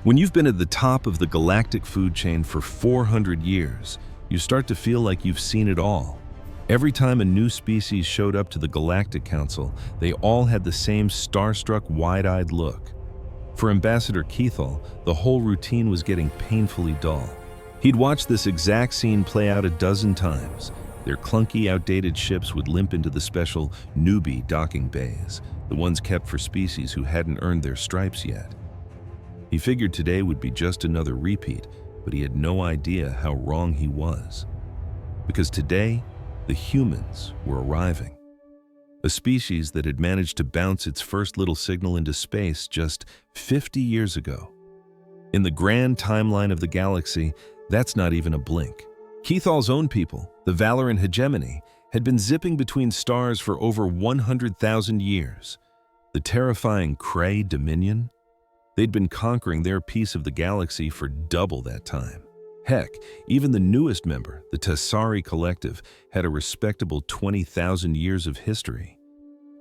When you've been at the top of the galactic food chain for 400 years, you start to feel like you've seen it all. Every time a new species showed up to the Galactic Council, they all had the same starstruck, wide-eyed look. For Ambassador Keithal, the whole routine was getting painfully dull. He'd watched this exact scene play out a dozen times. Their clunky, outdated ships would limp into the special newbie docking bays, the ones kept for species who hadn't earned their stripes yet. He figured today would be just another repeat, but he had no idea how wrong he was. Because today, the humans were arriving. A species that had managed to bounce its first little signal into space just 50 years ago. In the grand timeline of the galaxy, that's not even a blink. Keithal's own people, the Valoran hegemony, had been zipping between stars for over 100,000 years. The terrifying Kree Dominion? They'd been conquering their piece of the galaxy for double that time. Heck, even the newest member, the Tassari Collective, had a respectable 20,000 years of history.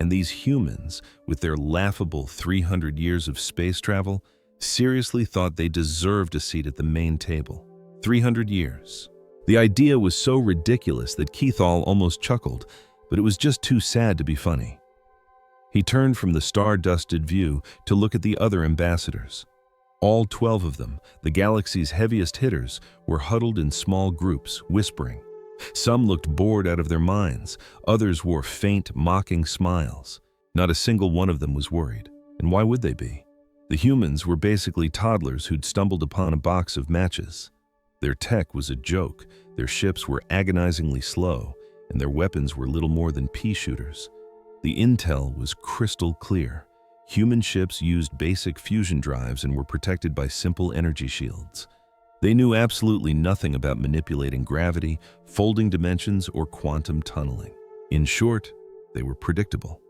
And these humans, with their laughable 300 years of space travel, seriously thought they deserved a seat at the main table. 300 years. The idea was so ridiculous that Keithal almost chuckled, but it was just too sad to be funny. He turned from the star-dusted view to look at the other ambassadors. All 12 of them, the galaxy's heaviest hitters, were huddled in small groups, whispering. Some looked bored out of their minds, others wore faint, mocking smiles. Not a single one of them was worried, and why would they be? The humans were basically toddlers who'd stumbled upon a box of matches. Their tech was a joke, their ships were agonizingly slow, and their weapons were little more than pea shooters. The intel was crystal clear. Human ships used basic fusion drives and were protected by simple energy shields. They knew absolutely nothing about manipulating gravity, folding dimensions, or quantum tunneling. In short, they were predictable.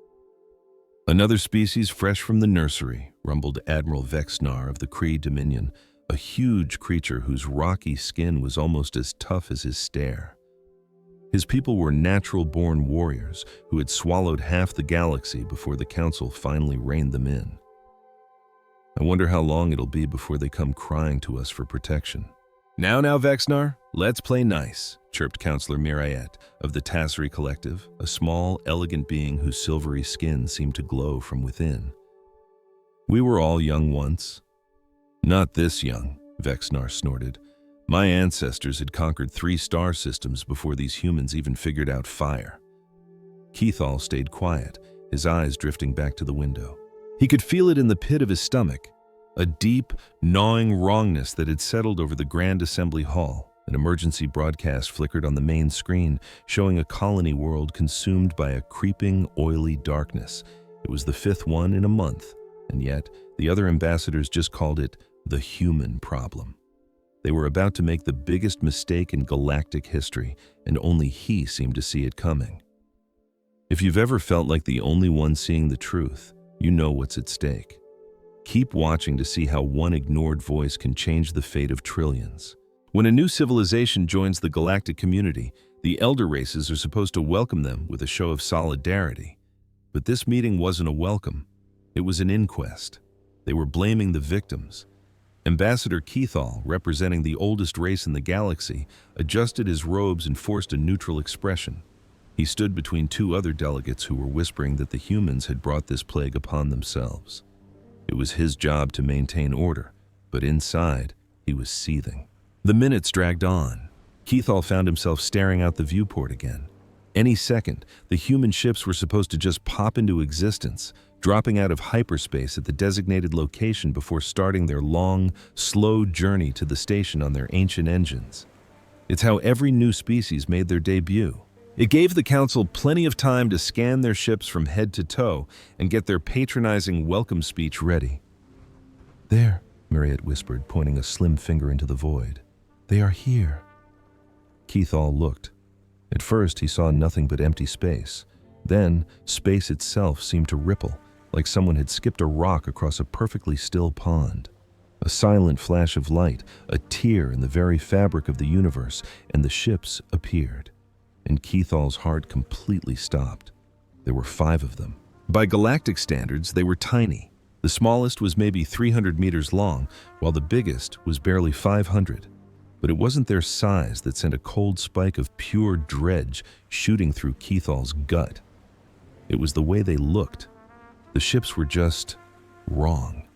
Another species fresh from the nursery, rumbled Admiral Vexnar of the Kree Dominion, a huge creature whose rocky skin was almost as tough as his stare. His people were natural-born warriors who had swallowed half the galaxy before the Council finally reined them in. I wonder how long it'll be before they come crying to us for protection. Now, Vexnar, let's play nice, chirped Counselor Mirayet of the Tassari Collective, a small, elegant being whose silvery skin seemed to glow from within. We were all young once. Not this young, Vexnar snorted. My ancestors had conquered 3 star systems before these humans even figured out fire. Keithal stayed quiet, his eyes drifting back to the window. He could feel it in the pit of his stomach, a deep, gnawing wrongness that had settled over the Grand Assembly Hall. An emergency broadcast flickered on the main screen, showing a colony world consumed by a creeping, oily darkness. It was the 5th one in a month, and yet the other ambassadors just called it the human problem. They were about to make the biggest mistake in galactic history, and only he seemed to see it coming. If you've ever felt like the only one seeing the truth, you know what's at stake. Keep watching to see how one ignored voice can change the fate of trillions. When a new civilization joins the galactic community, the elder races are supposed to welcome them with a show of solidarity. But this meeting wasn't a welcome. It was an inquest. They were blaming the victims. Ambassador Keithal, representing the oldest race in the galaxy, adjusted his robes and forced a neutral expression. He stood between 2 other delegates who were whispering that the humans had brought this plague upon themselves. It was his job to maintain order, but inside, he was seething. The minutes dragged on. Keithal found himself staring out the viewport again. Any second, the human ships were supposed to just pop into existence, dropping out of hyperspace at the designated location before starting their long, slow journey to the station on their ancient engines. It's how every new species made their debut. It gave the Council plenty of time to scan their ships from head to toe and get their patronizing welcome speech ready. "There," Mariette whispered, pointing a slim finger into the void. "They are here." Keithal looked. At first, he saw nothing but empty space. Then, space itself seemed to ripple, like someone had skipped a rock across a perfectly still pond. A silent flash of light, a tear in the very fabric of the universe, and the ships appeared. And Keithal's heart completely stopped. There were 5 of them. By galactic standards, they were tiny. The smallest was maybe 300 meters long, while the biggest was barely 500. But it wasn't their size that sent a cold spike of pure dread shooting through Keithal's gut. It was the way they looked. The ships were just wrong.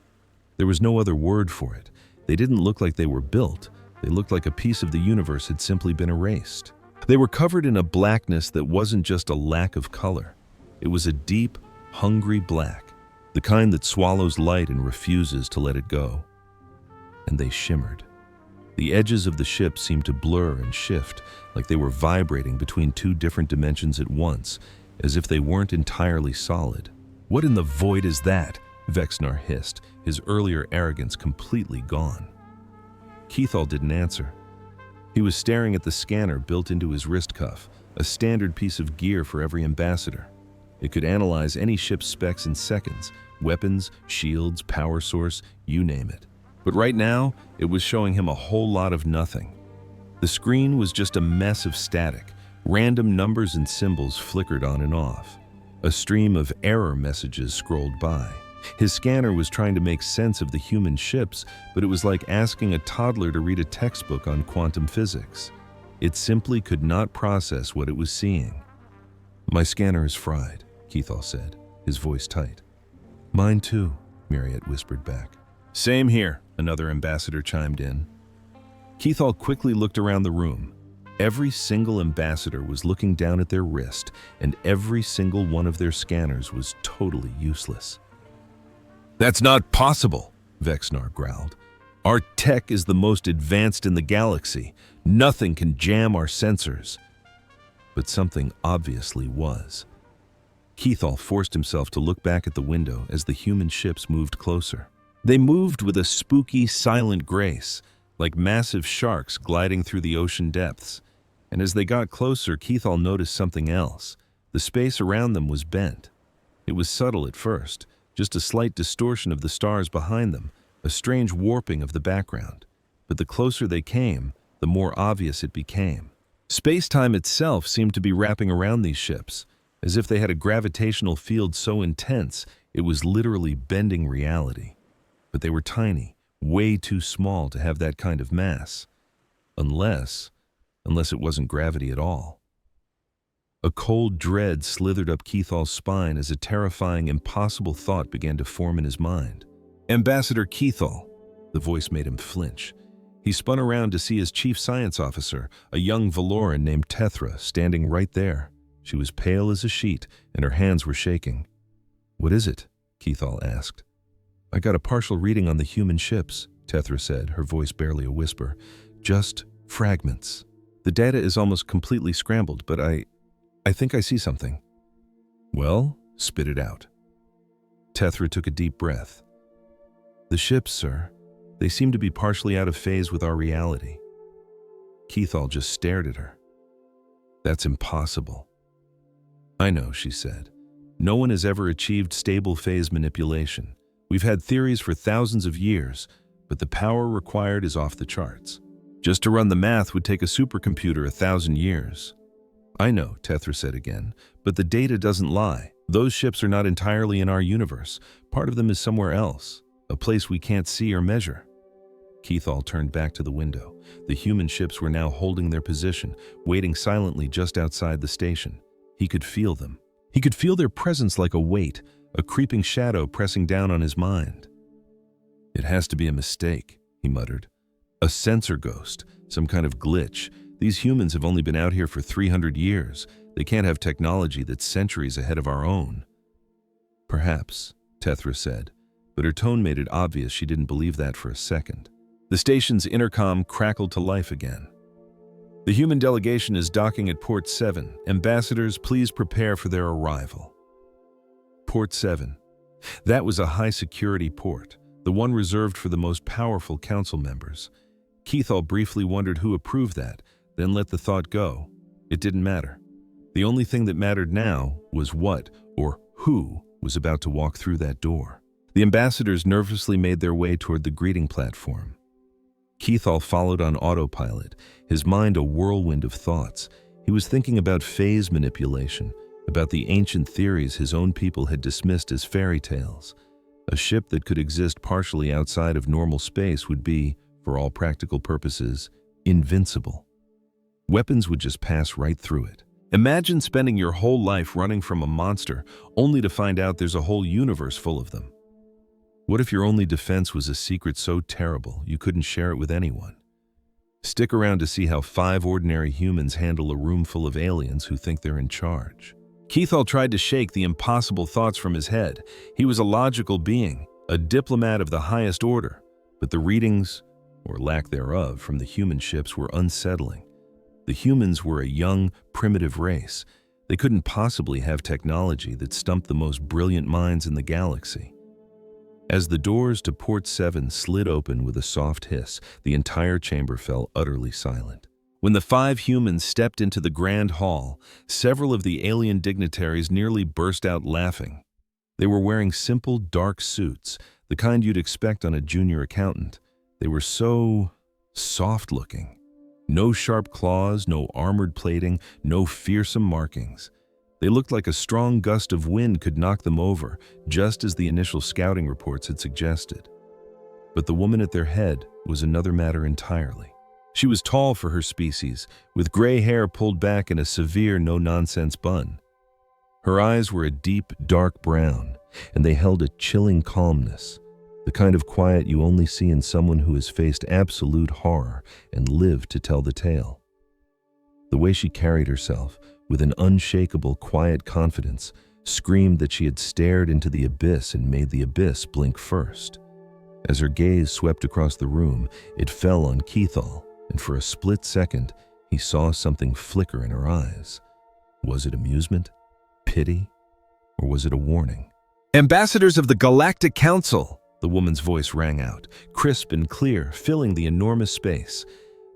There was no other word for it. They didn't look like they were built. They looked like a piece of the universe had simply been erased. They were covered in a blackness that wasn't just a lack of color. It was a deep, hungry black, the kind that swallows light and refuses to let it go. And they shimmered. The edges of the ship seemed to blur and shift, like they were vibrating between two different dimensions at once, as if they weren't entirely solid. "What in the void is that?" Vexnar hissed, his earlier arrogance completely gone. Keithal didn't answer. He was staring at the scanner built into his wrist cuff, a standard piece of gear for every ambassador. It could analyze any ship's specs in seconds: weapons, shields, power source, you name it. But right now, it was showing him a whole lot of nothing. The screen was just a mess of static. Random numbers and symbols flickered on and off. A stream of error messages scrolled by. His scanner was trying to make sense of the human ships, but it was like asking a toddler to read a textbook on quantum physics. It simply could not process what it was seeing. "My scanner is fried," Keithal said, his voice tight. "Mine too," Marriott whispered back. "Same here," another ambassador chimed in. Keithal quickly looked around the room. Every single ambassador was looking down at their wrist, and every single one of their scanners was totally useless. "That's not possible," Vexnar growled. "Our tech is the most advanced in the galaxy. Nothing can jam our sensors." But something obviously was. Keithal forced himself to look back at the window as the human ships moved closer. They moved with a spooky, silent grace, like massive sharks gliding through the ocean depths. And as they got closer, Keithal noticed something else. The space around them was bent. It was subtle at first, just a slight distortion of the stars behind them, a strange warping of the background. But the closer they came, the more obvious it became. Space-time itself seemed to be wrapping around these ships, as if they had a gravitational field so intense it was literally bending reality. But they were tiny, way too small to have that kind of mass. Unless it wasn't gravity at all. A cold dread slithered up Keithal's spine as a terrifying, impossible thought began to form in his mind. "Ambassador Keithal," the voice made him flinch. He spun around to see his chief science officer, a young Valoran named Tethra, standing right there. She was pale as a sheet, and her hands were shaking. "What is it?" Keithal asked. "I got a partial reading on the human ships," Tethra said, her voice barely a whisper. "Just fragments. The data is almost completely scrambled, but I think I see something." "Well, spit it out." Tethra took a deep breath. "The ships, sir, they seem to be partially out of phase with our reality." Keithal just stared at her. "That's impossible." "I know," she said. "No one has ever achieved stable phase manipulation. We've had theories for thousands of years, but the power required is off the charts. Just to run the math would take a supercomputer 1,000 years. "I know," Tethra said again, "but the data doesn't lie. Those ships are not entirely in our universe. Part of them is somewhere else, a place we can't see or measure." Keithal turned back to the window. The human ships were now holding their position, waiting silently just outside the station. He could feel them. He could feel their presence like a weight, a creeping shadow pressing down on his mind. "It has to be a mistake," he muttered. "A sensor ghost, some kind of glitch. These humans have only been out here for 300 years. They can't have technology that's centuries ahead of our own." "Perhaps," Tethra said, but her tone made it obvious she didn't believe that for a second. The station's intercom crackled to life again. "The human delegation is docking at Port 7. Ambassadors, please prepare for their arrival." Port 7. That was a high-security port, the one reserved for the most powerful council members. Keithal briefly wondered who approved that, then let the thought go. It didn't matter. The only thing that mattered now was what, or who, was about to walk through that door. The ambassadors nervously made their way toward the greeting platform. Keithal followed on autopilot, his mind a whirlwind of thoughts. He was thinking about phase manipulation, about the ancient theories his own people had dismissed as fairy tales. A ship that could exist partially outside of normal space would be, for all practical purposes, invincible. Weapons would just pass right through it. Imagine spending your whole life running from a monster, only to find out there's a whole universe full of them. What if your only defense was a secret so terrible you couldn't share it with anyone? Stick around to see how 5 ordinary humans handle a room full of aliens who think they're in charge. Keithall tried to shake the impossible thoughts from his head. He was a logical being, a diplomat of the highest order, but the readings, or lack thereof, from the human ships were unsettling. The humans were a young, primitive race. They couldn't possibly have technology that stumped the most brilliant minds in the galaxy. As the doors to Port 7 slid open with a soft hiss, the entire chamber fell utterly silent. When the 5 humans stepped into the grand hall, several of the alien dignitaries nearly burst out laughing. They were wearing simple, dark suits, the kind you'd expect on a junior accountant. They were so soft-looking. No sharp claws, no armored plating, no fearsome markings. They looked like a strong gust of wind could knock them over, just as the initial scouting reports had suggested. But the woman at their head was another matter entirely. She was tall for her species, with gray hair pulled back in a severe, no-nonsense bun. Her eyes were a deep, dark brown, and they held a chilling calmness, the kind of quiet you only see in someone who has faced absolute horror and lived to tell the tale. The way she carried herself, with an unshakable, quiet confidence, screamed that she had stared into the abyss and made the abyss blink first. As her gaze swept across the room, it fell on Keithall, and for a split second, he saw something flicker in her eyes. Was it amusement, pity, or was it a warning? "Ambassadors of the Galactic Council!" The woman's voice rang out, crisp and clear, filling the enormous space.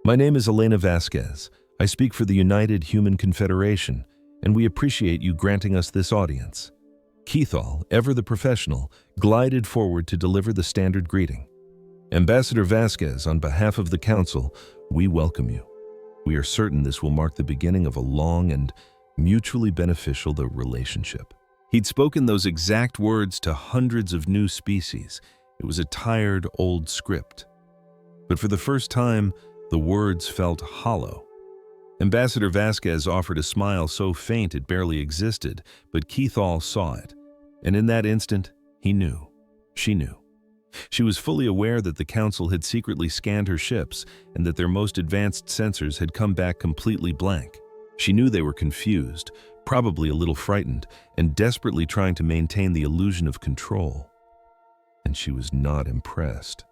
"My name is Elena Vasquez. I speak for the United Human Confederation, and we appreciate you granting us this audience." Keithall, ever the professional, glided forward to deliver the standard greeting. "Ambassador Vasquez, on behalf of the Council, we welcome you. We are certain this will mark the beginning of a long and mutually beneficial relationship." He'd spoken those exact words to hundreds of new species. It was a tired, old script. But for the first time, the words felt hollow. Ambassador Vasquez offered a smile so faint it barely existed, but Keithall saw it. And in that instant, he knew. She knew. She was fully aware that the Council had secretly scanned her ships and that their most advanced sensors had come back completely blank. She knew they were confused, probably a little frightened, and desperately trying to maintain the illusion of control. And she was not impressed.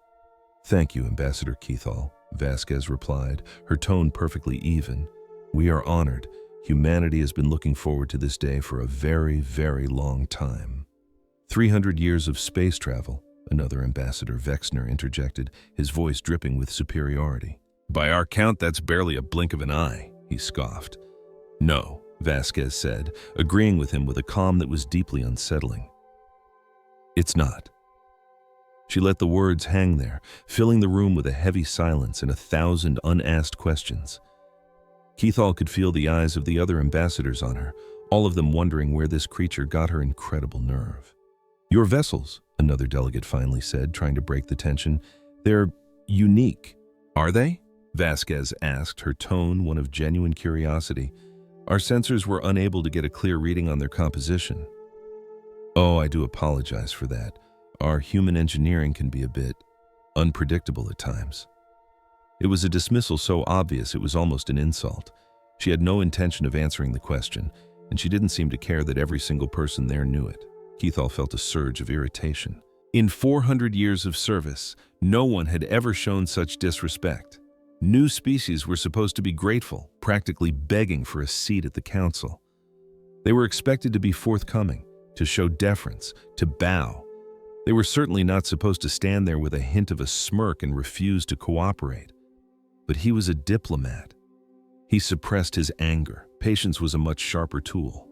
"Thank you, Ambassador Keithall," Vasquez replied, her tone perfectly even. "We are honored. Humanity has been looking forward to this day for a very, very long time." 300 years of space travel, another Ambassador Vexner interjected, his voice dripping with superiority. "By our count, that's barely a blink of an eye," he scoffed. "No," Vasquez said, agreeing with him with a calm that was deeply unsettling. "It's not." She let the words hang there, filling the room with a heavy silence and 1,000 unasked questions. Keithall could feel the eyes of the other ambassadors on her, all of them wondering where this creature got her incredible nerve. "Your vessels," another delegate finally said, trying to break the tension. "They're unique." "Are they?" Vasquez asked, her tone one of genuine curiosity. "Our sensors were unable to get a clear reading on their composition." "Oh, I do apologize for that. Our human engineering can be a bit unpredictable at times." It was a dismissal so obvious it was almost an insult. She had no intention of answering the question, and she didn't seem to care that every single person there knew it. Keithall felt a surge of irritation. In 400 years of service, no one had ever shown such disrespect. New species were supposed to be grateful, practically begging for a seat at the Council. They were expected to be forthcoming, to show deference, to bow. They were certainly not supposed to stand there with a hint of a smirk and refuse to cooperate. But he was a diplomat. He suppressed his anger. Patience was a much sharper tool.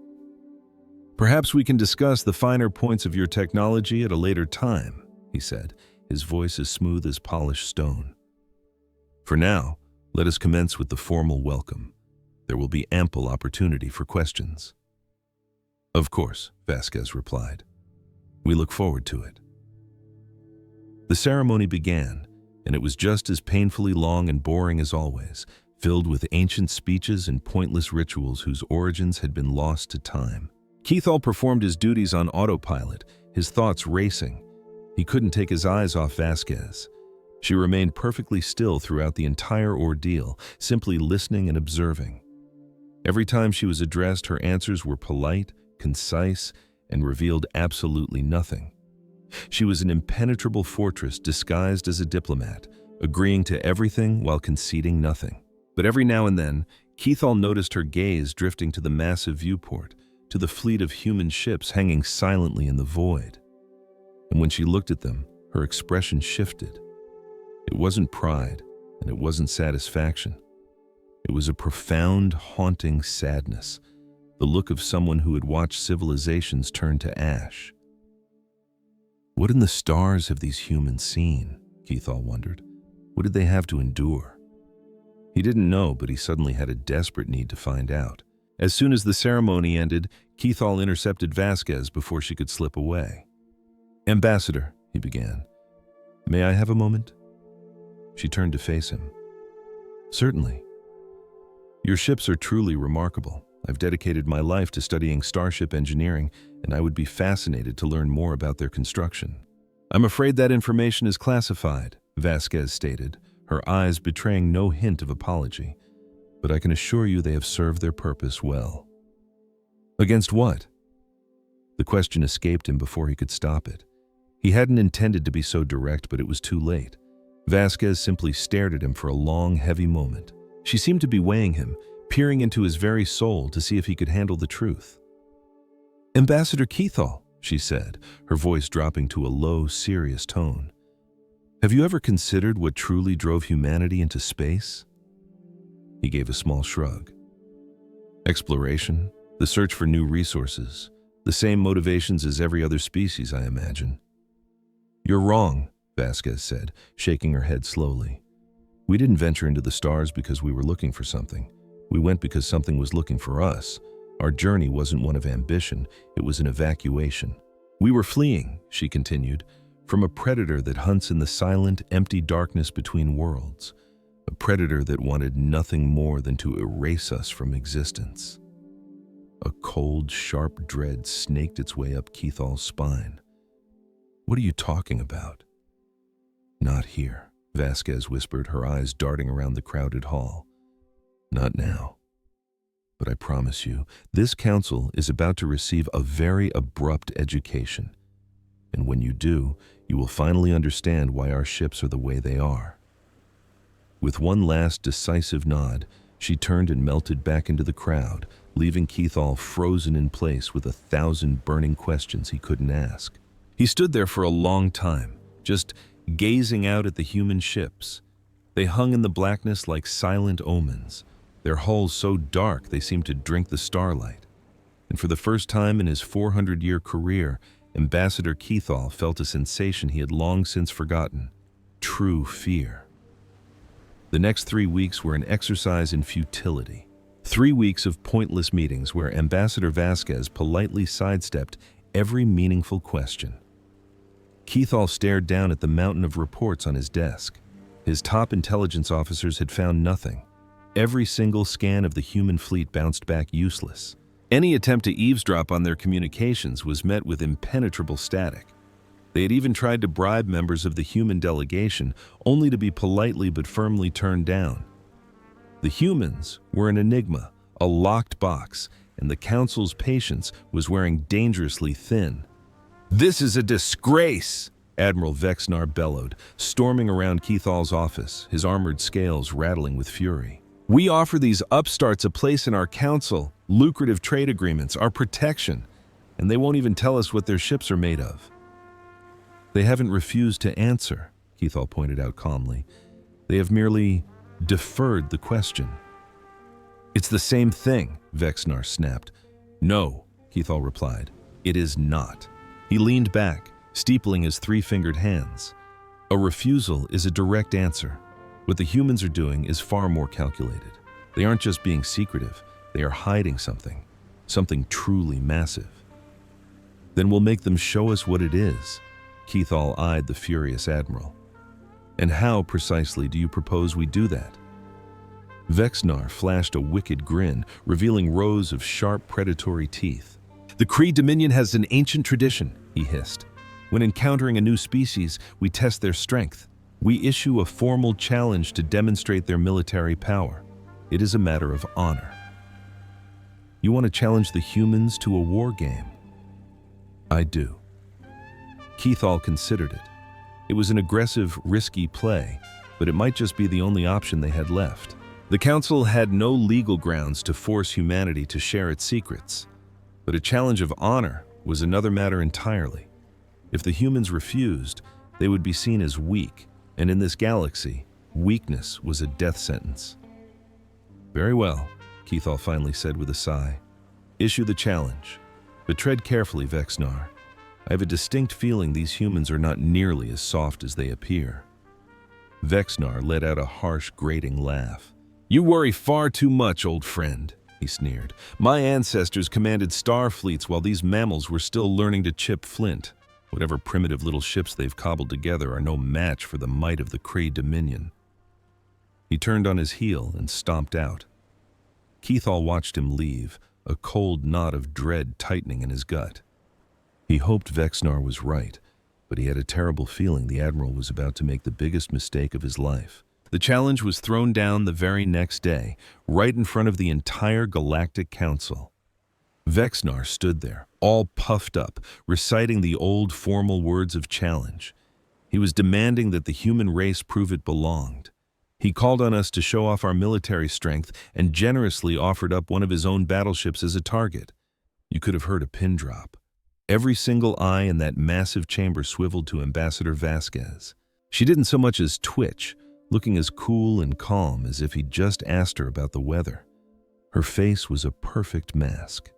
"Perhaps we can discuss the finer points of your technology at a later time," he said, his voice as smooth as polished stone. "For now, let us commence with the formal welcome. There will be ample opportunity for questions." "Of course," Vasquez replied. "We look forward to it." The ceremony began, and it was just as painfully long and boring as always, filled with ancient speeches and pointless rituals whose origins had been lost to time. Keithall performed his duties on autopilot, his thoughts racing. He couldn't take his eyes off Vasquez. She remained perfectly still throughout the entire ordeal, simply listening and observing. Every time she was addressed, her answers were polite, concise, and revealed absolutely nothing. She was an impenetrable fortress disguised as a diplomat, agreeing to everything while conceding nothing. But every now and then, Keithall noticed her gaze drifting to the massive viewport, to the fleet of human ships hanging silently in the void. And when she looked at them, her expression shifted. It wasn't pride, and it wasn't satisfaction. It was a profound, haunting sadness, the look of someone who had watched civilizations turn to ash. What in the stars have these humans seen? Keithall wondered. What did they have to endure? He didn't know, but he suddenly had a desperate need to find out. As soon as the ceremony ended, Keithall intercepted Vasquez before she could slip away. "Ambassador," he began, "may I have a moment?" She turned to face him. "Certainly. Your ships are truly remarkable. I've dedicated my life to studying starship engineering, and I would be fascinated to learn more about their construction." "I'm afraid that information is classified," Vasquez stated, her eyes betraying no hint of apology. "But I can assure you they have served their purpose well." "Against what?" The question escaped him before he could stop it. He hadn't intended to be so direct, but it was too late. Vasquez simply stared at him for a long, heavy moment. She seemed to be weighing him, peering into his very soul to see if he could handle the truth. "Ambassador Keithall," she said, her voice dropping to a low, serious tone, "have you ever considered what truly drove humanity into space?" He gave a small shrug. "Exploration, the search for new resources, the same motivations as every other species, I imagine." "You're wrong," Vasquez said, shaking her head slowly. "We didn't venture into the stars because we were looking for something. We went because something was looking for us. Our journey wasn't one of ambition, it was an evacuation. We were fleeing," she continued, "from a predator that hunts in the silent, empty darkness between worlds. A predator that wanted nothing more than to erase us from existence." A cold, sharp dread snaked its way up Keithall's spine. "What are you talking about?" "Not here," Vasquez whispered, her eyes darting around the crowded hall. "Not now. But I promise you, this council is about to receive a very abrupt education. And when you do, you will finally understand why our ships are the way they are." With one last decisive nod, she turned and melted back into the crowd, leaving Keithall frozen in place with 1,000 burning questions he couldn't ask. He stood there for a long time, just gazing out at the human ships. They hung in the blackness like silent omens, their hulls so dark they seemed to drink the starlight. And for the first time in his 400-year career, Ambassador Keithall felt a sensation he had long since forgotten: true fear. The next 3 weeks were an exercise in futility. 3 weeks of pointless meetings where Ambassador Vasquez politely sidestepped every meaningful question. Keithall stared down at the mountain of reports on his desk. His top intelligence officers had found nothing. Every single scan of the human fleet bounced back useless. Any attempt to eavesdrop on their communications was met with impenetrable static. They had even tried to bribe members of the human delegation, only to be politely but firmly turned down. The humans were an enigma, a locked box, and the council's patience was wearing dangerously thin. "This is a disgrace!" Admiral Vexnar bellowed, storming around Keithall's office, his armored scales rattling with fury. "We offer these upstarts a place in our council, lucrative trade agreements, our protection, and they won't even tell us what their ships are made of." "They haven't refused to answer," Keithall pointed out calmly. "They have merely deferred the question." "It's the same thing," Vexnar snapped. "No," Keithall replied. "It is not." He leaned back, steepling his 3-fingered hands. "A refusal is a direct answer. What the humans are doing is far more calculated. They aren't just being secretive, they are hiding something, something truly massive." "Then we'll make them show us what it is." Keithall eyed the furious admiral. And how precisely do you propose we do that? Vexnar flashed a wicked grin, revealing rows of sharp predatory teeth. The Kree Dominion has an ancient tradition, he hissed. When encountering a new species, we test their strength. We issue a formal challenge to demonstrate their military power. It is a matter of honor. You want to challenge the humans to a war game? I do. Keithall considered it. It was an aggressive, risky play, but it might just be the only option they had left. The Council had no legal grounds to force humanity to share its secrets, but a challenge of honor was another matter entirely. If the humans refused, they would be seen as weak, and in this galaxy, weakness was a death sentence. Very well, Keithall finally said with a sigh. Issue the challenge, but tread carefully, Vexnar. I have a distinct feeling these humans are not nearly as soft as they appear. Vexnar let out a harsh, grating laugh. You worry far too much, old friend, he sneered. My ancestors commanded star fleets while these mammals were still learning to chip flint. Whatever primitive little ships they've cobbled together are no match for the might of the Kree Dominion. He turned on his heel and stomped out. Keithall watched him leave, a cold knot of dread tightening in his gut. He hoped Vexnar was right, but he had a terrible feeling the Admiral was about to make the biggest mistake of his life. The challenge was thrown down the very next day, right in front of the entire Galactic Council. Vexnar stood there, all puffed up, reciting the old formal words of challenge. He was demanding that the human race prove it belonged. He called on us to show off our military strength and generously offered up one of his own battleships as a target. You could have heard a pin drop. Every single eye in that massive chamber swiveled to Ambassador Vasquez. She didn't so much as twitch, looking as cool and calm as if he'd just asked her about the weather. Her face was a perfect mask.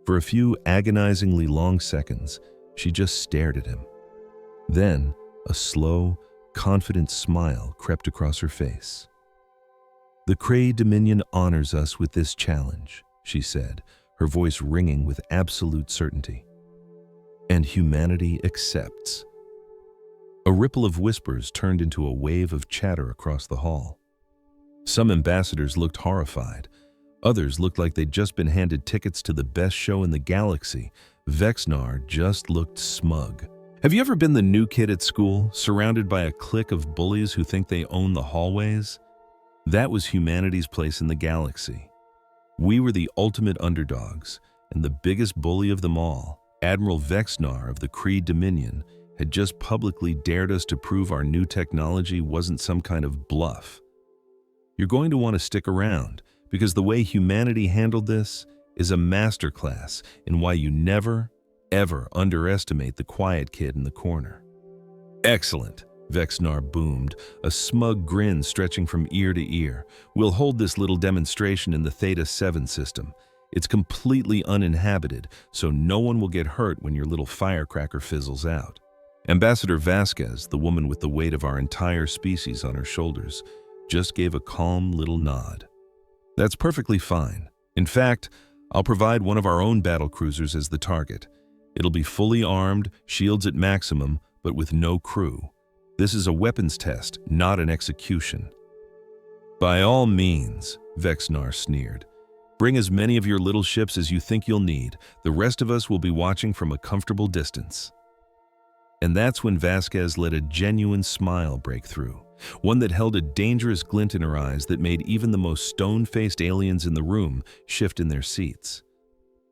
For a few agonizingly long seconds, she just stared at him. Then, a slow, confident smile crept across her face. The Kree Dominion honors us with this challenge, she said, her voice ringing with absolute certainty. And humanity accepts. A ripple of whispers turned into a wave of chatter across the hall. Some ambassadors looked horrified. Others looked like they'd just been handed tickets to the best show in the galaxy. Vexnar just looked smug. Have you ever been the new kid at school, surrounded by a clique of bullies who think they own the hallways? That was humanity's place in the galaxy. We were the ultimate underdogs, and the biggest bully of them all, Admiral Vexnar of the Kree Dominion, had just publicly dared us to prove our new technology wasn't some kind of bluff. You're going to want to stick around, because the way humanity handled this is a masterclass in why you never, ever underestimate the quiet kid in the corner. Excellent, Vexnar boomed, a smug grin stretching from ear to ear. We'll hold this little demonstration in the Theta 7 system. It's completely uninhabited, so no one will get hurt when your little firecracker fizzles out. Ambassador Vasquez, the woman with the weight of our entire species on her shoulders, just gave a calm little nod. That's perfectly fine. In fact, I'll provide one of our own battlecruisers as the target. It'll be fully armed, shields at maximum, but with no crew. This is a weapons test, not an execution. By all means, Vexnar sneered. Bring as many of your little ships as you think you'll need. The rest of us will be watching from a comfortable distance. And that's when Vasquez let a genuine smile break through, one that held a dangerous glint in her eyes that made even the most stone-faced aliens in the room shift in their seats.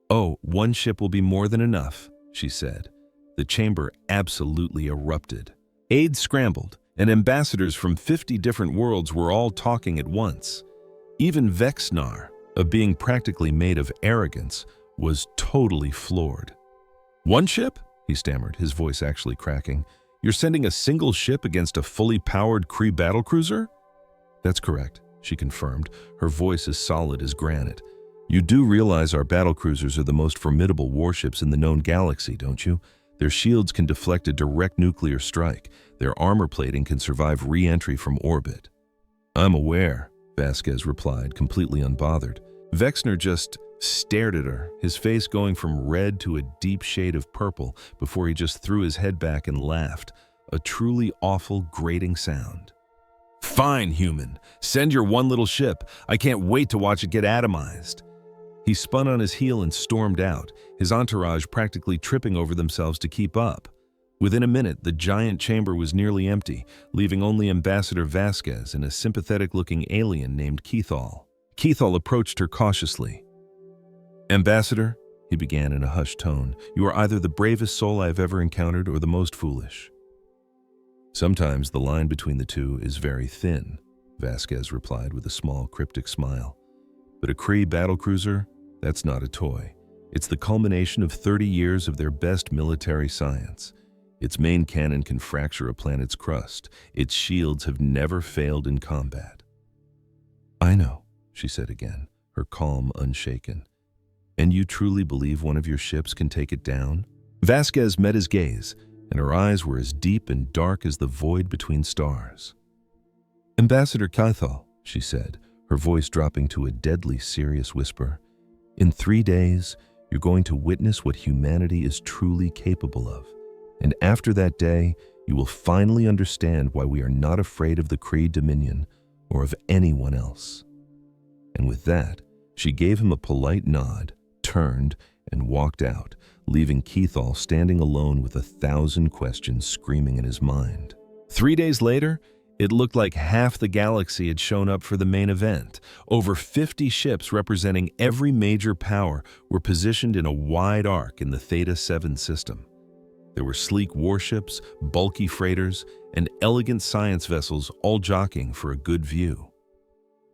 Oh, one ship will be more than enough, she said. The chamber absolutely erupted. Aides scrambled, and ambassadors from 50 different worlds were all talking at once. Even Vexnar, a being practically made of arrogance, was totally floored. One ship? He stammered, his voice actually cracking. You're sending a single ship against a fully powered Kree battlecruiser? That's correct, she confirmed, her voice as solid as granite. You do realize our battlecruisers are the most formidable warships in the known galaxy, don't you? Their shields can deflect a direct nuclear strike. Their armor plating can survive re-entry from orbit. I'm aware, Vasquez replied, completely unbothered. Vexnar just stared at her, his face going from red to a deep shade of purple before he just threw his head back and laughed, a truly awful, grating sound. "Fine, human. Send your one little ship. I can't wait to watch it get atomized." He spun on his heel and stormed out, his entourage practically tripping over themselves to keep up. Within a minute, the giant chamber was nearly empty, leaving only Ambassador Vasquez and a sympathetic-looking alien named Keithal. Keithal approached her cautiously. "Ambassador," he began in a hushed tone, "you are either the bravest soul I have ever encountered or the most foolish." "Sometimes the line between the two is very thin," Vasquez replied with a small, cryptic smile. "But a Kree battlecruiser, that's not a toy. It's the culmination of 30 years of their best military science. Its main cannon can fracture a planet's crust. Its shields have never failed in combat." "I know," she said again, her calm unshaken. "And you truly believe one of your ships can take it down?" Vasquez met his gaze, and her eyes were as deep and dark as the void between stars. "Ambassador Keithal," she said, her voice dropping to a deadly serious whisper, "in 3 days, you're going to witness what humanity is truly capable of. And after that day, you will finally understand why we are not afraid of the Kree Dominion or of anyone else." And with that, she gave him a polite nod, turned, and walked out, leaving Keithal standing alone with 1,000 questions screaming in his mind. 3 days later, it looked like half the galaxy had shown up for the main event. Over 50 ships representing every major power were positioned in a wide arc in the Theta 7 system. There were sleek warships, bulky freighters, and elegant science vessels all jockeying for a good view.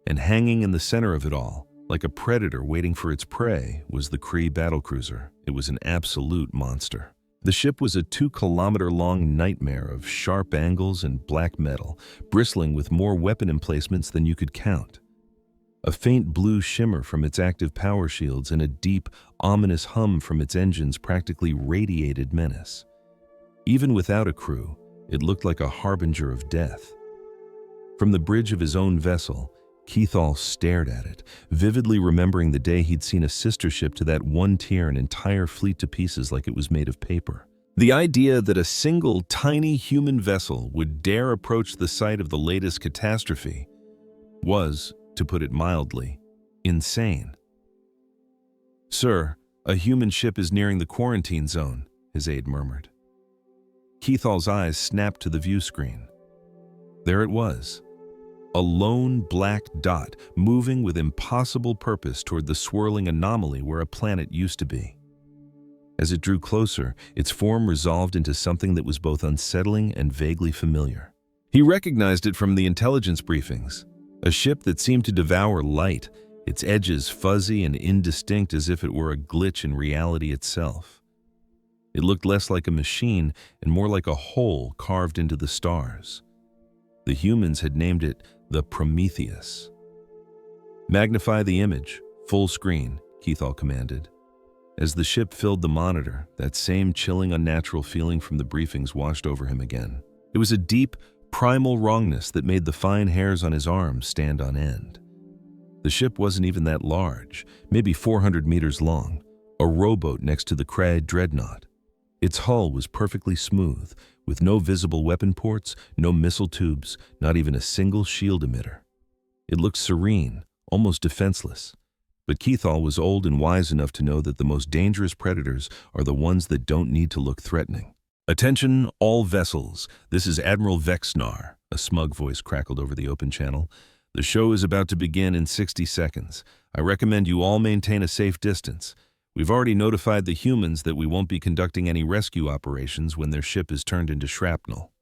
And hanging in the center of it all, like a predator waiting for its prey, was the Kree battlecruiser. It was an absolute monster. The ship was a 2-kilometer-long nightmare of sharp angles and black metal, bristling with more weapon emplacements than you could count. A faint blue shimmer from its active power shields and a deep, ominous hum from its engines practically radiated menace. Even without a crew, it looked like a harbinger of death. From the bridge of his own vessel, Keithal stared at it, vividly remembering the day he'd seen a sister ship to that one tear an entire fleet to pieces like it was made of paper. The idea that a single tiny human vessel would dare approach the site of the latest catastrophe was, to put it mildly, insane. "Sir, a human ship is nearing the quarantine zone," his aide murmured. Keithal's eyes snapped to the view screen. There it was. A lone black dot moving with impossible purpose toward the swirling anomaly where a planet used to be. As it drew closer, its form resolved into something that was both unsettling and vaguely familiar. He recognized it from the intelligence briefings, a ship that seemed to devour light, its edges fuzzy and indistinct as if it were a glitch in reality itself. It looked less like a machine and more like a hole carved into the stars. The humans had named it the Prometheus. "Magnify the image, full screen," Keithal commanded. As the ship filled the monitor, that same chilling, unnatural feeling from the briefings washed over him again. It was a deep, primal wrongness that made the fine hairs on his arms stand on end. The ship wasn't even that large, maybe 400 meters long, a rowboat next to the Kree dreadnought. Its hull was perfectly smooth, with no visible weapon ports, no missile tubes, not even a single shield emitter. It looked serene, almost defenseless. But Keithal was old and wise enough to know that the most dangerous predators are the ones that don't need to look threatening. "Attention, all vessels. This is Admiral Vexnar," a smug voice crackled over the open channel. "The show is about to begin in 60 seconds. I recommend you all maintain a safe distance. We've already notified the humans that we won't be conducting any rescue operations when their ship is turned into shrapnel."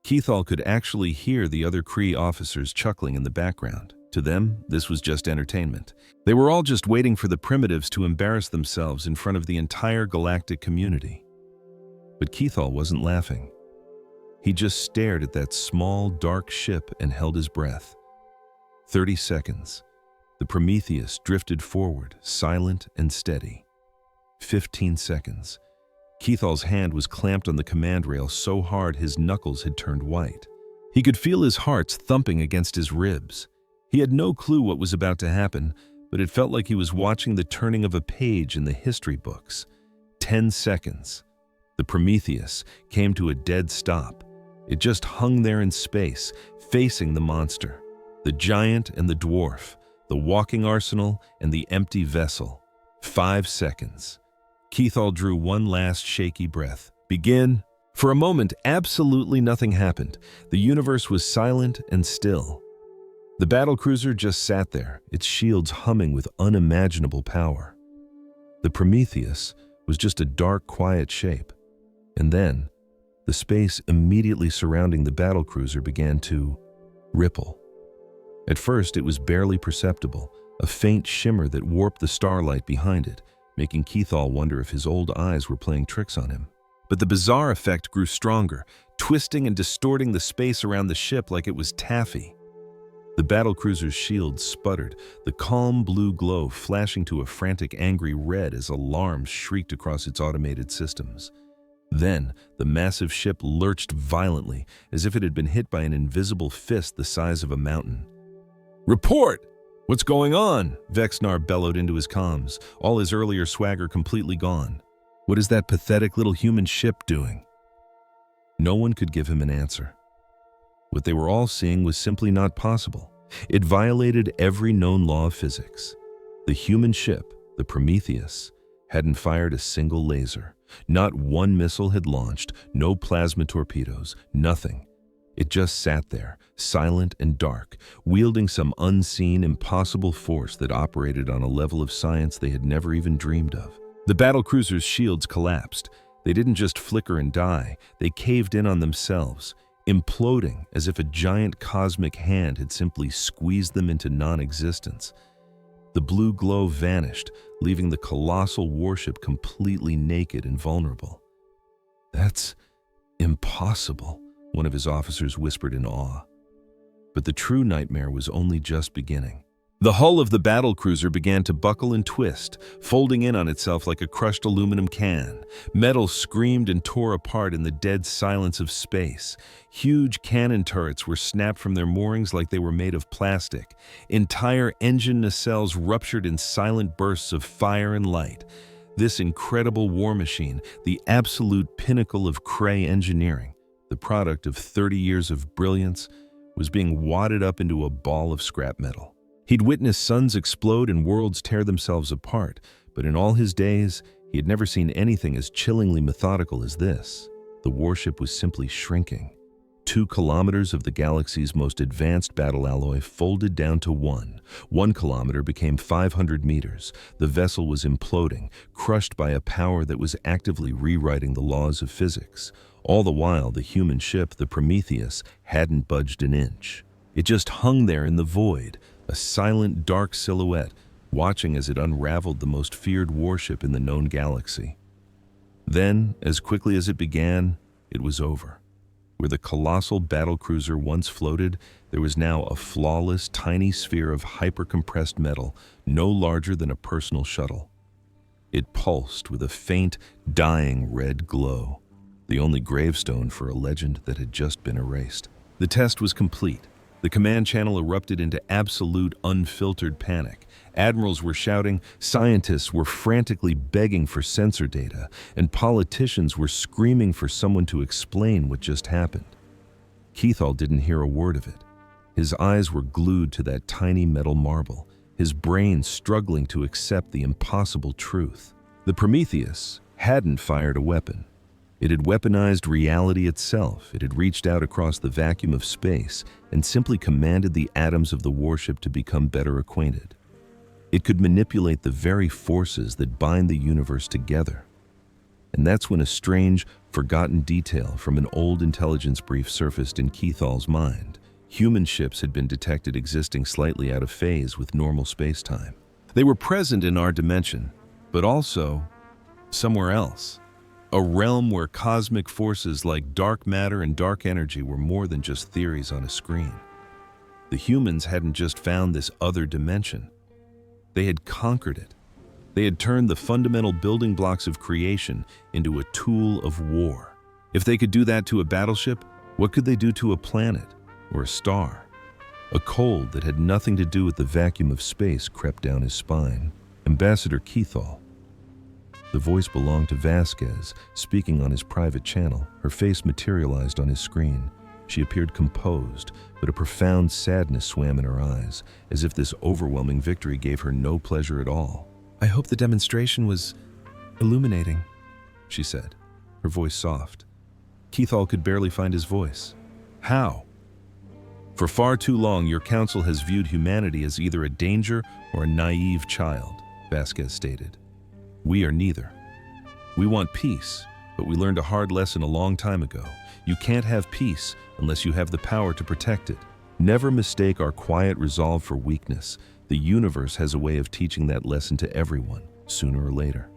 Keithal could actually hear the other Kree officers chuckling in the background. To them, this was just entertainment. They were all just waiting for the primitives to embarrass themselves in front of the entire galactic community. But Keithal wasn't laughing. He just stared at that small, dark ship and held his breath. 30 seconds. The Prometheus drifted forward, silent and steady. 15 seconds. Keithal's hand was clamped on the command rail so hard his knuckles had turned white. He could feel his heart thumping against his ribs. He had no clue what was about to happen, but it felt like he was watching the turning of a page in the history books. 10 seconds. The Prometheus came to a dead stop. It just hung there in space, facing the monster. The giant and the dwarf, the walking arsenal and the empty vessel. 5 seconds. Keithall drew one last shaky breath. Begin. For a moment, absolutely nothing happened. The universe was silent and still. The battlecruiser just sat there, its shields humming with unimaginable power. The Prometheus was just a dark, quiet shape. And then, the space immediately surrounding the battlecruiser began to ripple. At first, it was barely perceptible, a faint shimmer that warped the starlight behind it, making Keithall wonder if his old eyes were playing tricks on him. But the bizarre effect grew stronger, twisting and distorting the space around the ship like it was taffy. The battlecruiser's shield sputtered, the calm blue glow flashing to a frantic, angry red as alarms shrieked across its automated systems. Then, the massive ship lurched violently, as if it had been hit by an invisible fist the size of a mountain. "Report! What's going on?" Vexnar bellowed into his comms, all his earlier swagger completely gone. "What is that pathetic little human ship doing?" No one could give him an answer. What they were all seeing was simply not possible. It violated every known law of physics. The human ship, the Prometheus, hadn't fired a single laser. Not one missile had launched, no plasma torpedoes, nothing. It just sat there, silent and dark, wielding some unseen, impossible force that operated on a level of science they had never even dreamed of. The battlecruiser's shields collapsed. They didn't just flicker and die, they caved in on themselves, imploding as if a giant cosmic hand had simply squeezed them into non-existence. The blue glow vanished, leaving the colossal warship completely naked and vulnerable. "That's impossible," one of his officers whispered in awe. But the true nightmare was only just beginning. The hull of the battlecruiser began to buckle and twist, folding in on itself like a crushed aluminum can. Metal screamed and tore apart in the dead silence of space. Huge cannon turrets were snapped from their moorings like they were made of plastic. Entire engine nacelles ruptured in silent bursts of fire and light. This incredible war machine, the absolute pinnacle of Cray engineering, the product of 30 years of brilliance, was being wadded up into a ball of scrap metal. He'd witnessed suns explode and worlds tear themselves apart, but in all his days, he had never seen anything as chillingly methodical as this. The warship was simply shrinking. 2 kilometers of the galaxy's most advanced battle alloy folded down to 1. 1 kilometer became 500 meters. The vessel was imploding, crushed by a power that was actively rewriting the laws of physics. All the while, the human ship, the Prometheus, hadn't budged an inch. It just hung there in the void, a silent, dark silhouette, watching as it unraveled the most feared warship in the known galaxy. Then, as quickly as it began, it was over. Where the colossal battlecruiser once floated, there was now a flawless, tiny sphere of hyper-compressed metal, no larger than a personal shuttle. It pulsed with a faint, dying red glow, the only gravestone for a legend that had just been erased. The test was complete. The command channel erupted into absolute, unfiltered panic. Admirals were shouting, scientists were frantically begging for sensor data, and politicians were screaming for someone to explain what just happened. Keithall didn't hear a word of it. His eyes were glued to that tiny metal marble, his brain struggling to accept the impossible truth. The Prometheus hadn't fired a weapon. It had weaponized reality itself. It had reached out across the vacuum of space and simply commanded the atoms of the warship to become better acquainted. It could manipulate the very forces that bind the universe together. And that's when a strange, forgotten detail from an old intelligence brief surfaced in Keithall's mind. Human ships had been detected existing slightly out of phase with normal space-time. They were present in our dimension, but also somewhere else. A realm where cosmic forces like dark matter and dark energy were more than just theories on a screen. The humans hadn't just found this other dimension. They had conquered it. They had turned the fundamental building blocks of creation into a tool of war. If they could do that to a battleship, what could they do to a planet or a star? A cold that had nothing to do with the vacuum of space crept down his spine. Ambassador Keithall. The voice belonged to Vasquez, speaking on his private channel. Her face materialized on his screen. She appeared composed, but a profound sadness swam in her eyes, as if this overwhelming victory gave her no pleasure at all. "I hope the demonstration was illuminating," she said, her voice soft. Keithall could barely find his voice. "How?" "For far too long, your council has viewed humanity as either a danger or a naive child," Vasquez stated. "We are neither. We want peace, but we learned a hard lesson a long time ago. You can't have peace unless you have the power to protect it. Never mistake our quiet resolve for weakness. The universe has a way of teaching that lesson to everyone, sooner or later."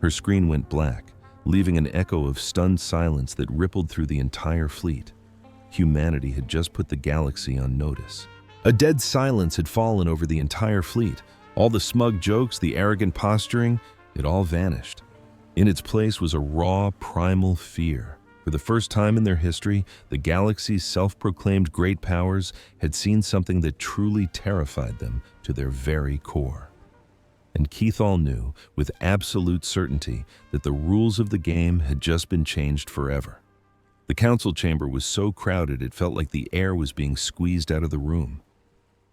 Her screen went black, leaving an echo of stunned silence that rippled through the entire fleet. Humanity had just put the galaxy on notice. A dead silence had fallen over the entire fleet. All the smug jokes, the arrogant posturing, it all vanished. In its place was a raw, primal fear. For the first time in their history, the galaxy's self-proclaimed great powers had seen something that truly terrified them to their very core. And Keithall knew, with absolute certainty, that the rules of the game had just been changed forever. The council chamber was so crowded it felt like the air was being squeezed out of the room.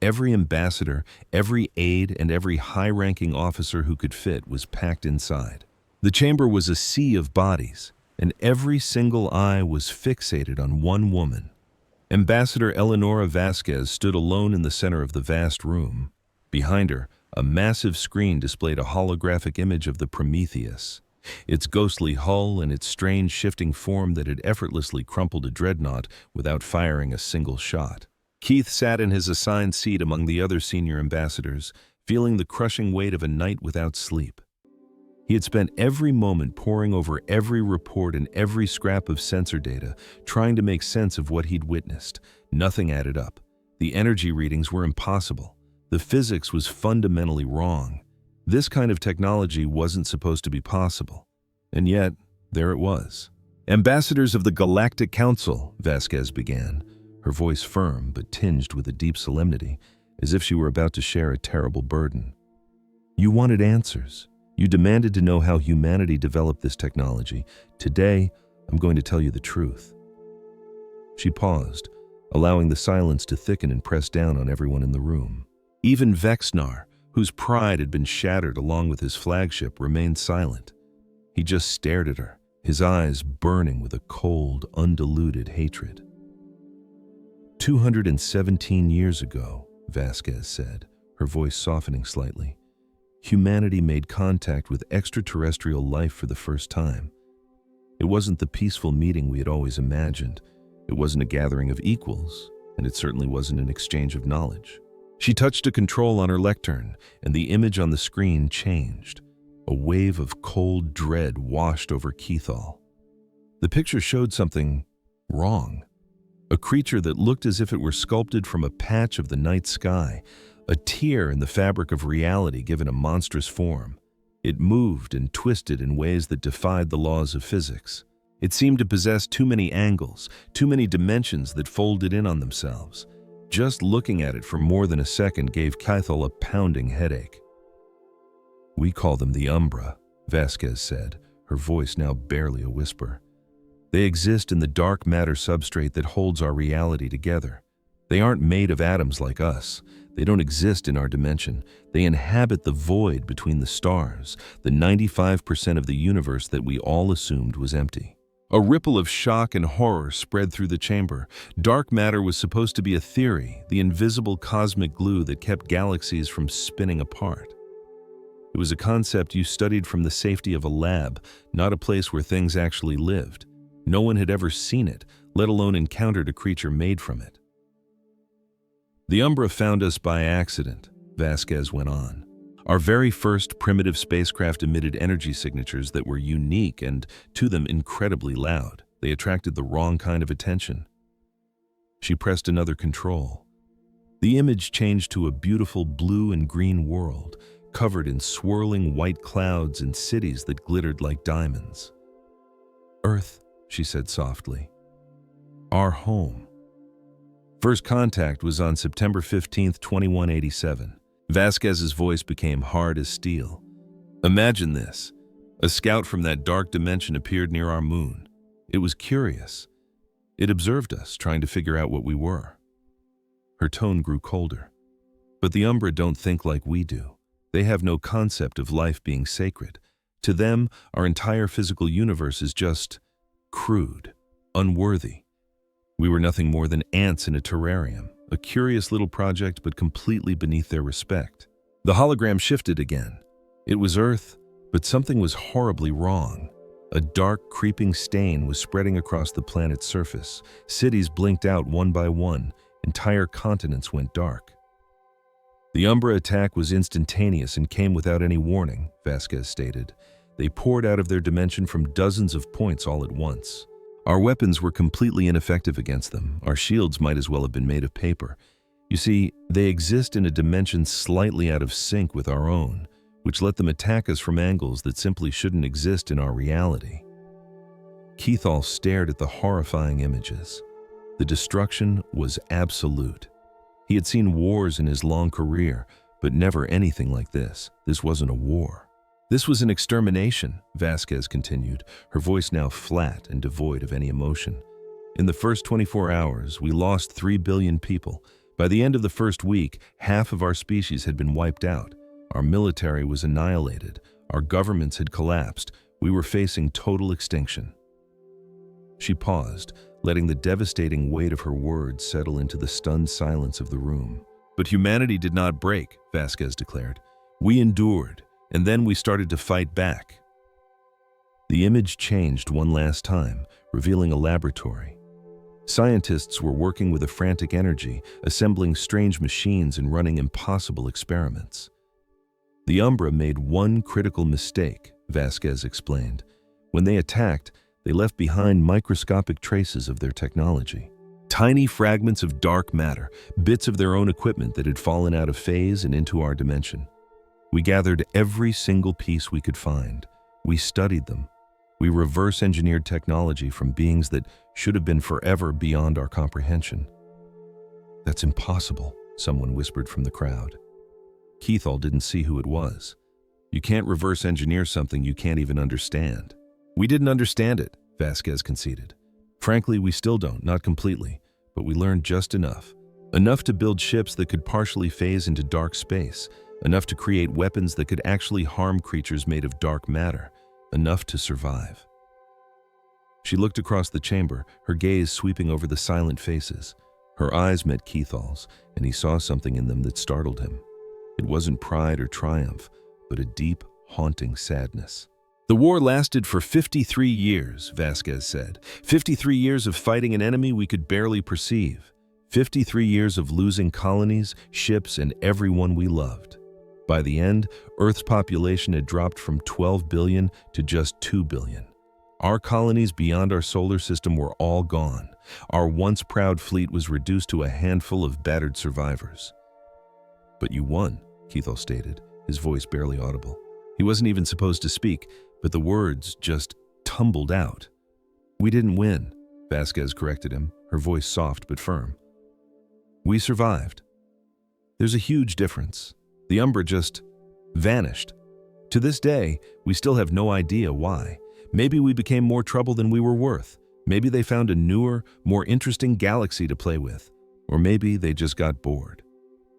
Every ambassador, every aide, and every high-ranking officer who could fit was packed inside. The chamber was a sea of bodies, and every single eye was fixated on one woman. Ambassador Eleonora Vasquez stood alone in the center of the vast room. Behind her, a massive screen displayed a holographic image of the Prometheus, its ghostly hull and its strange shifting form that had effortlessly crumpled a dreadnought without firing a single shot. Keith sat in his assigned seat among the other senior ambassadors, feeling the crushing weight of a night without sleep. He had spent every moment poring over every report and every scrap of sensor data, trying to make sense of what he'd witnessed. Nothing added up. The energy readings were impossible. The physics was fundamentally wrong. This kind of technology wasn't supposed to be possible. And yet, there it was. "Ambassadors of the Galactic Council," Vasquez began, her voice firm but tinged with a deep solemnity, as if she were about to share a terrible burden. "You wanted answers. You demanded to know how humanity developed this technology. Today, I'm going to tell you the truth." She paused, allowing the silence to thicken and press down on everyone in the room. Even Vexnar, whose pride had been shattered along with his flagship, remained silent. He just stared at her, his eyes burning with a cold, undiluted hatred. 217 years ago, Vasquez said, her voice softening slightly, humanity made contact with extraterrestrial life for the first time. It wasn't the peaceful meeting we had always imagined. It wasn't a gathering of equals, and it certainly wasn't an exchange of knowledge. She touched a control on her lectern, and the image on the screen changed. A wave of cold dread washed over Keithall. The picture showed something wrong. A creature that looked as if it were sculpted from a patch of the night sky, a tear in the fabric of reality given a monstrous form. It moved and twisted in ways that defied the laws of physics. It seemed to possess too many angles, too many dimensions that folded in on themselves. Just looking at it for more than a second gave Keithall a pounding headache. "We call them the Umbra," Vasquez said, her voice now barely a whisper. "They exist in the dark matter substrate that holds our reality together. They aren't made of atoms like us. They don't exist in our dimension. They inhabit the void between the stars, the 95% of the universe that we all assumed was empty." A ripple of shock and horror spread through the chamber. Dark matter was supposed to be a theory, the invisible cosmic glue that kept galaxies from spinning apart. It was a concept you studied from the safety of a lab, not a place where things actually lived. No one had ever seen it, let alone encountered a creature made from it. "The Umbra found us by accident," Vasquez went on. "Our very first primitive spacecraft emitted energy signatures that were unique and, to them, incredibly loud. They attracted the wrong kind of attention." She pressed another control. The image changed to a beautiful blue and green world, covered in swirling white clouds and cities that glittered like diamonds. "Earth," she said softly. "Our home." First contact was on September 15, 2187. Vasquez's voice became hard as steel. Imagine this. A scout from that dark dimension appeared near our moon. It was curious. It observed us, trying to figure out what we were. Her tone grew colder. But the Umbra don't think like we do. They have no concept of life being sacred. To them, our entire physical universe is just crude, unworthy. We were nothing more than ants in a terrarium, a curious little project but completely beneath their respect. The hologram shifted again. It was Earth, but something was horribly wrong. A dark, creeping stain was spreading across the planet's surface. Cities blinked out one by one. Entire continents went dark. The Umbra attack was instantaneous and came without any warning, Vasquez stated. They poured out of their dimension from dozens of points all at once. Our weapons were completely ineffective against them. Our shields might as well have been made of paper. You see, they exist in a dimension slightly out of sync with our own, which let them attack us from angles that simply shouldn't exist in our reality. Keithall stared at the horrifying images. The destruction was absolute. He had seen wars in his long career, but never anything like this. This wasn't a war. This was an extermination, Vasquez continued, her voice now flat and devoid of any emotion. In the first 24 hours, we lost 3 billion people. By the end of the first week, half of our species had been wiped out. Our military was annihilated. Our governments had collapsed. We were facing total extinction. She paused, letting the devastating weight of her words settle into the stunned silence of the room. But humanity did not break, Vasquez declared. We endured, and then we started to fight back. The image changed one last time, revealing a laboratory. Scientists were working with a frantic energy, assembling strange machines and running impossible experiments. The Umbra made one critical mistake, Vasquez explained. When they attacked, they left behind microscopic traces of their technology. Tiny fragments of dark matter, bits of their own equipment that had fallen out of phase and into our dimension. We gathered every single piece we could find. We studied them. We reverse-engineered technology from beings that should have been forever beyond our comprehension. That's impossible, someone whispered from the crowd. Keithall didn't see who it was. You can't reverse-engineer something you can't even understand. We didn't understand it, Vasquez conceded. Frankly, we still don't, not completely, but we learned just enough. Enough to build ships that could partially phase into dark space, enough to create weapons that could actually harm creatures made of dark matter, enough to survive. She looked across the chamber, her gaze sweeping over the silent faces. Her eyes met Keithall's, and he saw something in them that startled him. It wasn't pride or triumph, but a deep, haunting sadness. The war lasted for 53 years, Vasquez said. 53 years of fighting an enemy we could barely perceive. 53 years of losing colonies, ships, and everyone we loved. By the end, Earth's population had dropped from 12 billion to just 2 billion. Our colonies beyond our solar system were all gone. Our once proud fleet was reduced to a handful of battered survivors. But you won, Keithall stated, his voice barely audible. He wasn't even supposed to speak, but the words just tumbled out. We didn't win, Vasquez corrected him, her voice soft but firm. We survived. There's a huge difference. The Umbra just vanished. To this day, we still have no idea why. Maybe we became more trouble than we were worth. Maybe they found a newer, more interesting galaxy to play with. Or maybe they just got bored.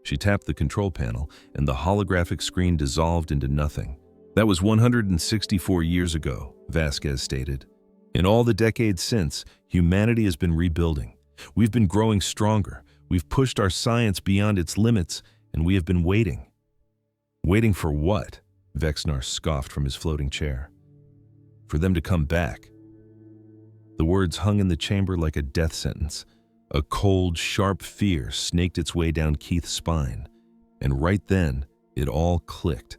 She tapped the control panel, and the holographic screen dissolved into nothing. That was 164 years ago, Vasquez stated. In all the decades since, humanity has been rebuilding. We've been growing stronger. We've pushed our science beyond its limits, and we have been waiting. Waiting for what? Vexnar scoffed from his floating chair. For them to come back. The words hung in the chamber like a death sentence. A cold, sharp fear snaked its way down Keith's spine. And right then, it all clicked.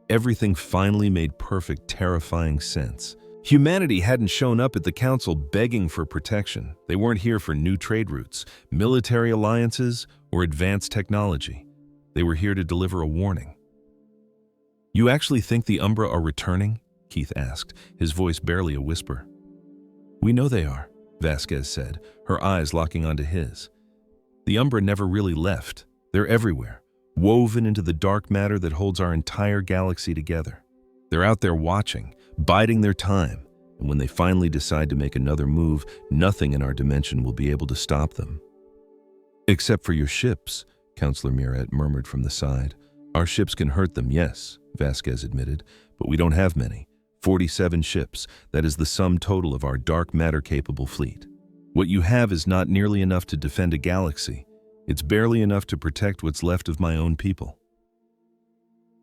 Everything finally made perfect, terrifying sense. Humanity hadn't shown up at the council begging for protection. They weren't here for new trade routes, military alliances, or advanced technology. They were here to deliver a warning. You actually think the Umbra are returning? Keith asked, his voice barely a whisper. We know they are, Vasquez said, her eyes locking onto his. The Umbra never really left. They're everywhere, woven into the dark matter that holds our entire galaxy together. They're out there watching, biding their time, and when they finally decide to make another move, nothing in our dimension will be able to stop them. Except for your ships, Counselor Miret murmured from the side. Our ships can hurt them, yes, Vasquez admitted, but we don't have many. 47 ships, that is the sum total of our dark matter-capable fleet. What you have is not nearly enough to defend a galaxy. It's barely enough to protect what's left of my own people.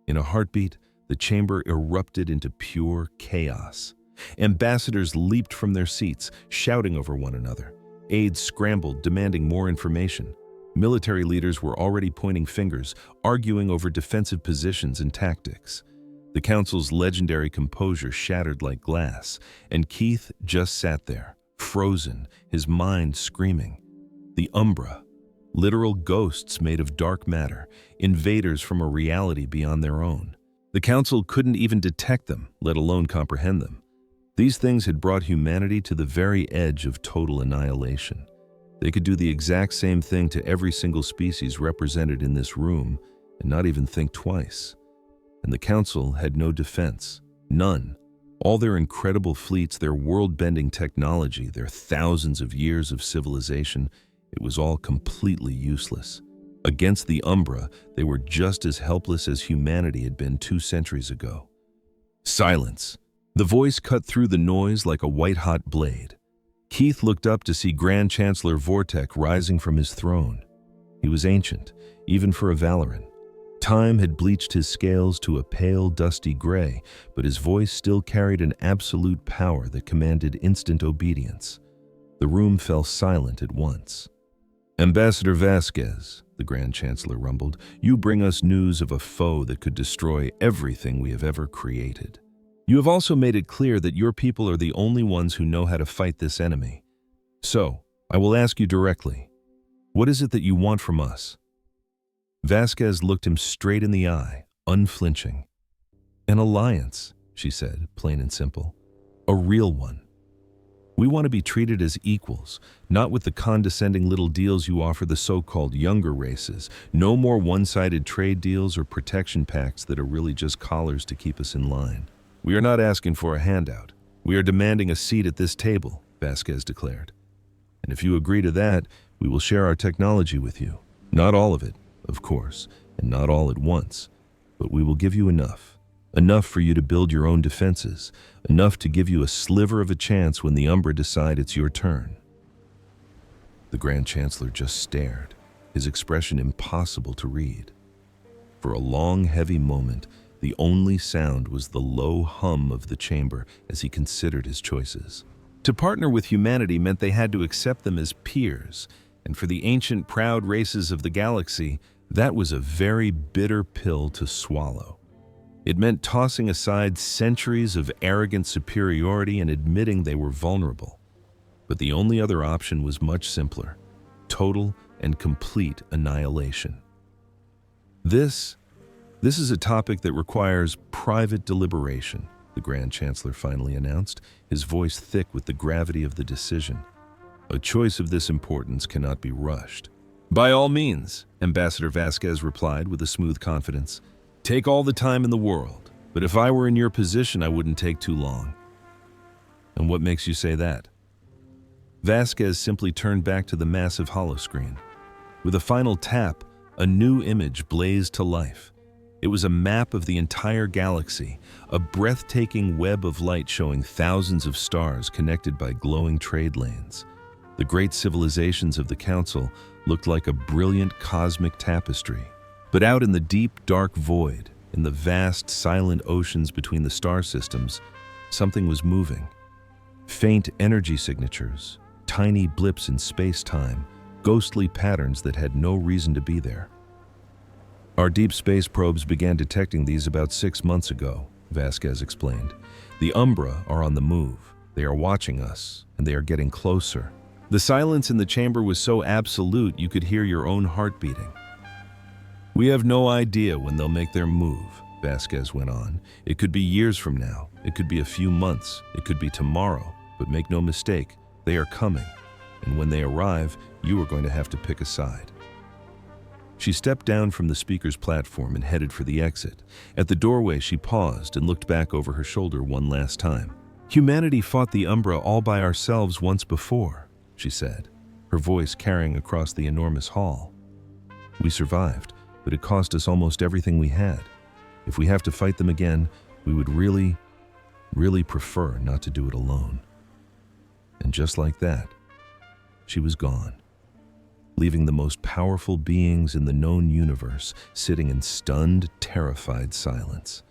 In a heartbeat, the chamber erupted into pure chaos. Ambassadors leaped from their seats, shouting over one another. Aides scrambled, demanding more information. Military leaders were already pointing fingers, arguing over defensive positions and tactics. The council's legendary composure shattered like glass, and Keith just sat there, frozen, his mind screaming. The Umbra, literal ghosts made of dark matter, invaders from a reality beyond their own. The council couldn't even detect them, let alone comprehend them. These things had brought humanity to the very edge of total annihilation. They could do the exact same thing to every single species represented in this room and not even think twice. And the council had no defense, none. All their incredible fleets, their world-bending technology, their thousands of years of civilization, it was all completely useless. Against the Umbra, they were just as helpless as humanity had been 2 centuries ago. Silence. The voice cut through the noise like a white-hot blade. Keith looked up to see Grand Chancellor Vortek rising from his throne. He was ancient, even for a Valoran. Time had bleached his scales to a pale, dusty gray, but his voice still carried an absolute power that commanded instant obedience. The room fell silent at once. "Ambassador Vasquez," the Grand Chancellor rumbled, "you bring us news of a foe that could destroy everything we have ever created. You have also made it clear that your people are the only ones who know how to fight this enemy. So, I will ask you directly, what is it that you want from us?" Vasquez looked him straight in the eye, unflinching. "An alliance," she said, plain and simple. "A real one. We want to be treated as equals, not with the condescending little deals you offer the so-called younger races. No more one-sided trade deals or protection pacts that are really just collars to keep us in line. We are not asking for a handout. We are demanding a seat at this table," Vasquez declared. "And if you agree to that, we will share our technology with you. Not all of it, of course, and not all at once, but we will give you enough. Enough for you to build your own defenses, enough to give you a sliver of a chance when the Umbra decide it's your turn." The Grand Chancellor just stared, his expression impossible to read. For a long, heavy moment, the only sound was the low hum of the chamber as he considered his choices. To partner with humanity meant they had to accept them as peers, and for the ancient, proud races of the galaxy, that was a very bitter pill to swallow. It meant tossing aside centuries of arrogant superiority and admitting they were vulnerable. But the only other option was much simpler: total and complete annihilation. This is a topic that requires private deliberation, the Grand Chancellor finally announced, his voice thick with the gravity of the decision. A choice of this importance cannot be rushed. "By all means," Ambassador Vasquez replied with a smooth confidence. "Take all the time in the world, but if I were in your position, I wouldn't take too long." "And what makes you say that?" Vasquez simply turned back to the massive holoscreen. With a final tap, a new image blazed to life. It was a map of the entire galaxy, a breathtaking web of light showing thousands of stars connected by glowing trade lanes. The great civilizations of the Council looked like a brilliant cosmic tapestry. But out in the deep, dark void, in the vast, silent oceans between the star systems, something was moving. Faint energy signatures, tiny blips in space-time, ghostly patterns that had no reason to be there. "Our deep space probes began detecting these about 6 months ago," Vasquez explained. "The Umbra are on the move. They are watching us, and they are getting closer." The silence in the chamber was so absolute you could hear your own heart beating. "We have no idea when they'll make their move," Vasquez went on. "It could be years from now. It could be a few months. It could be tomorrow. But make no mistake, they are coming. And when they arrive, you are going to have to pick a side." She stepped down from the speaker's platform and headed for the exit. At the doorway, she paused and looked back over her shoulder one last time. "Humanity fought the Umbra all by ourselves once before," she said, her voice carrying across the enormous hall. "We survived, but it cost us almost everything we had. If we have to fight them again, we would really prefer not to do it alone." And just like that, she was gone, leaving the most powerful beings in the known universe sitting in stunned, terrified silence.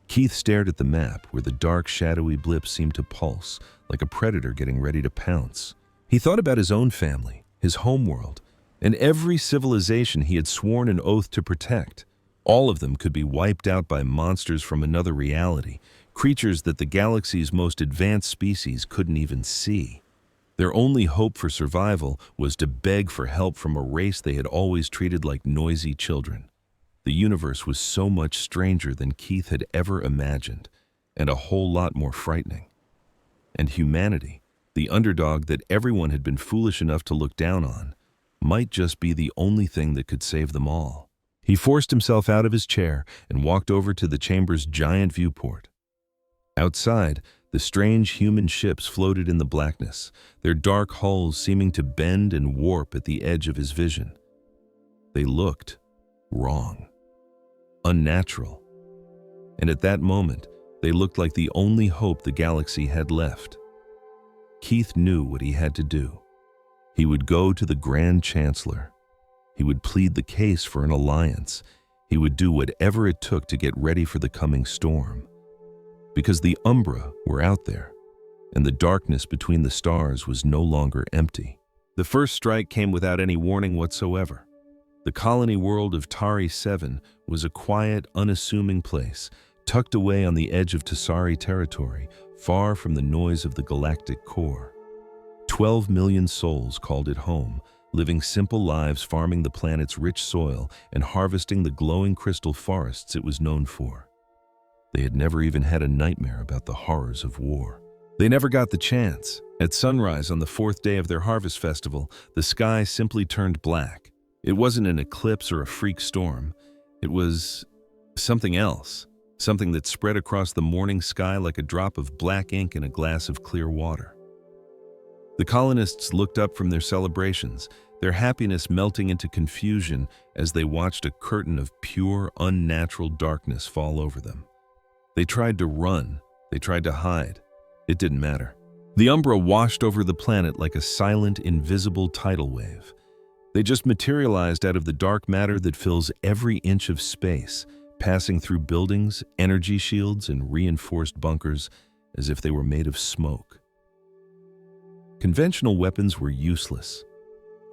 Keith stared at the map where the dark, shadowy blips seemed to pulse, like a predator getting ready to pounce. He thought about his own family, his homeworld, and every civilization he had sworn an oath to protect. All of them could be wiped out by monsters from another reality, creatures that the galaxy's most advanced species couldn't even see. Their only hope for survival was to beg for help from a race they had always treated like noisy children. The universe was so much stranger than Keith had ever imagined, and a whole lot more frightening. And humanity, the underdog that everyone had been foolish enough to look down on, might just be the only thing that could save them all. He forced himself out of his chair and walked over to the chamber's giant viewport. Outside, the strange human ships floated in the blackness, their dark hulls seeming to bend and warp at the edge of his vision. They looked wrong, unnatural. And at that moment, they looked like the only hope the galaxy had left. Keith knew what he had to do. He would go to the Grand Chancellor. He would plead the case for an alliance. He would do whatever it took to get ready for the coming storm. Because the Umbra were out there, and the darkness between the stars was no longer empty. The first strike came without any warning whatsoever. The colony world of Tari 7 was a quiet, unassuming place, tucked away on the edge of Tasari territory, far from the noise of the galactic core. 12 million souls called it home, living simple lives farming the planet's rich soil and harvesting the glowing crystal forests it was known for. They had never even had a nightmare about the horrors of war. They never got the chance. At sunrise on the 4th day of their harvest festival, the sky simply turned black. It wasn't an eclipse or a freak storm. It was something else, something that spread across the morning sky like a drop of black ink in a glass of clear water. The colonists looked up from their celebrations, their happiness melting into confusion as they watched a curtain of pure, unnatural darkness fall over them. They tried to run, they tried to hide. It didn't matter. The Umbra washed over the planet like a silent, invisible tidal wave. They just materialized out of the dark matter that fills every inch of space, passing through buildings, energy shields, and reinforced bunkers as if they were made of smoke. Conventional weapons were useless.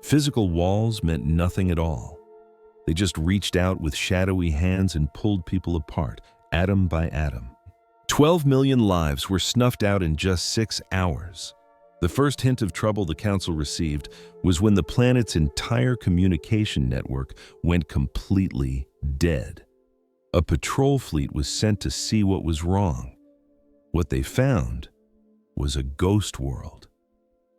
Physical walls meant nothing at all. They just reached out with shadowy hands and pulled people apart, atom by atom. 12 million lives were snuffed out in just 6 hours. The first hint of trouble the Council received was when the planet's entire communication network went completely dead. A patrol fleet was sent to see what was wrong. What they found was a ghost world.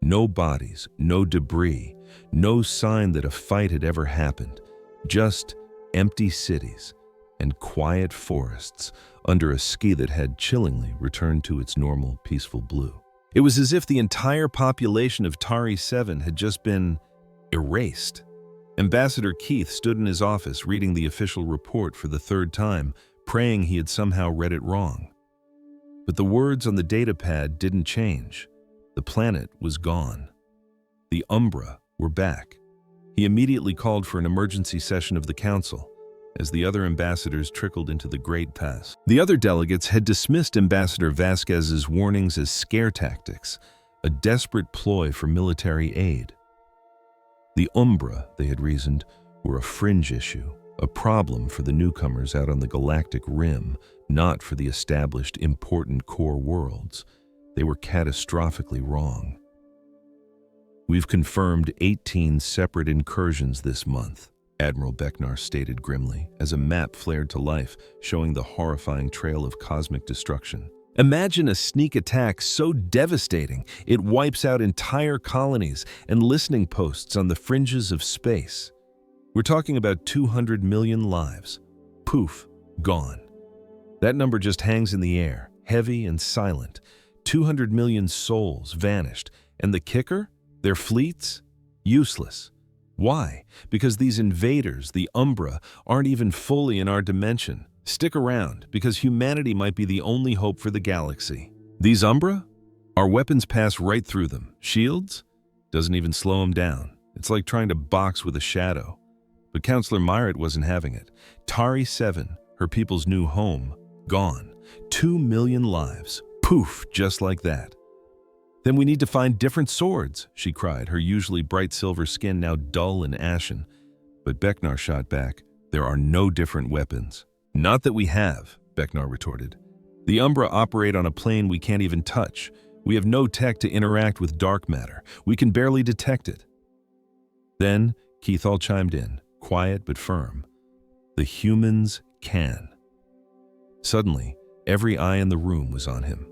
No bodies, no debris, no sign that a fight had ever happened. Just empty cities and quiet forests under a sky that had chillingly returned to its normal, peaceful blue. It was as if the entire population of Tari 7 had just been erased. Ambassador Keith stood in his office reading the official report for the 3rd time, praying he had somehow read it wrong. But the words on the datapad didn't change. The planet was gone. The Umbra were back. He immediately called for an emergency session of the Council, as the other ambassadors trickled into the Great Pass. The other delegates had dismissed Ambassador Vasquez's warnings as scare tactics, a desperate ploy for military aid. The Umbra, they had reasoned, were a fringe issue, a problem for the newcomers out on the galactic rim, not for the established important core worlds. They were catastrophically wrong. "We've confirmed 18 separate incursions this month," Admiral Becknar stated grimly, as a map flared to life, showing the horrifying trail of cosmic destruction. Imagine a sneak attack so devastating it wipes out entire colonies and listening posts on the fringes of space. We're talking about 200 million lives. Poof, gone. That number just hangs in the air, heavy and silent. 200 million souls vanished. And the kicker? Their fleets? Useless. Why? Because these invaders, the Umbra, aren't even fully in our dimension. Stick around, because humanity might be the only hope for the galaxy. These Umbra? Our weapons pass right through them. Shields? Doesn't even slow them down. It's like trying to box with a shadow. But Counselor Myritt wasn't having it. Tari 7, her people's new home, gone. 2 million lives. Poof, just like that. Then we need to find different swords, she cried, her usually bright silver skin now dull and ashen. But Becknar shot back, there are no different weapons. Not that we have, Becknar retorted. The Umbra operate on a plane we can't even touch. We have no tech to interact with dark matter. We can barely detect it. Then Keithall chimed in, quiet but firm. The humans can. Suddenly, every eye in the room was on him.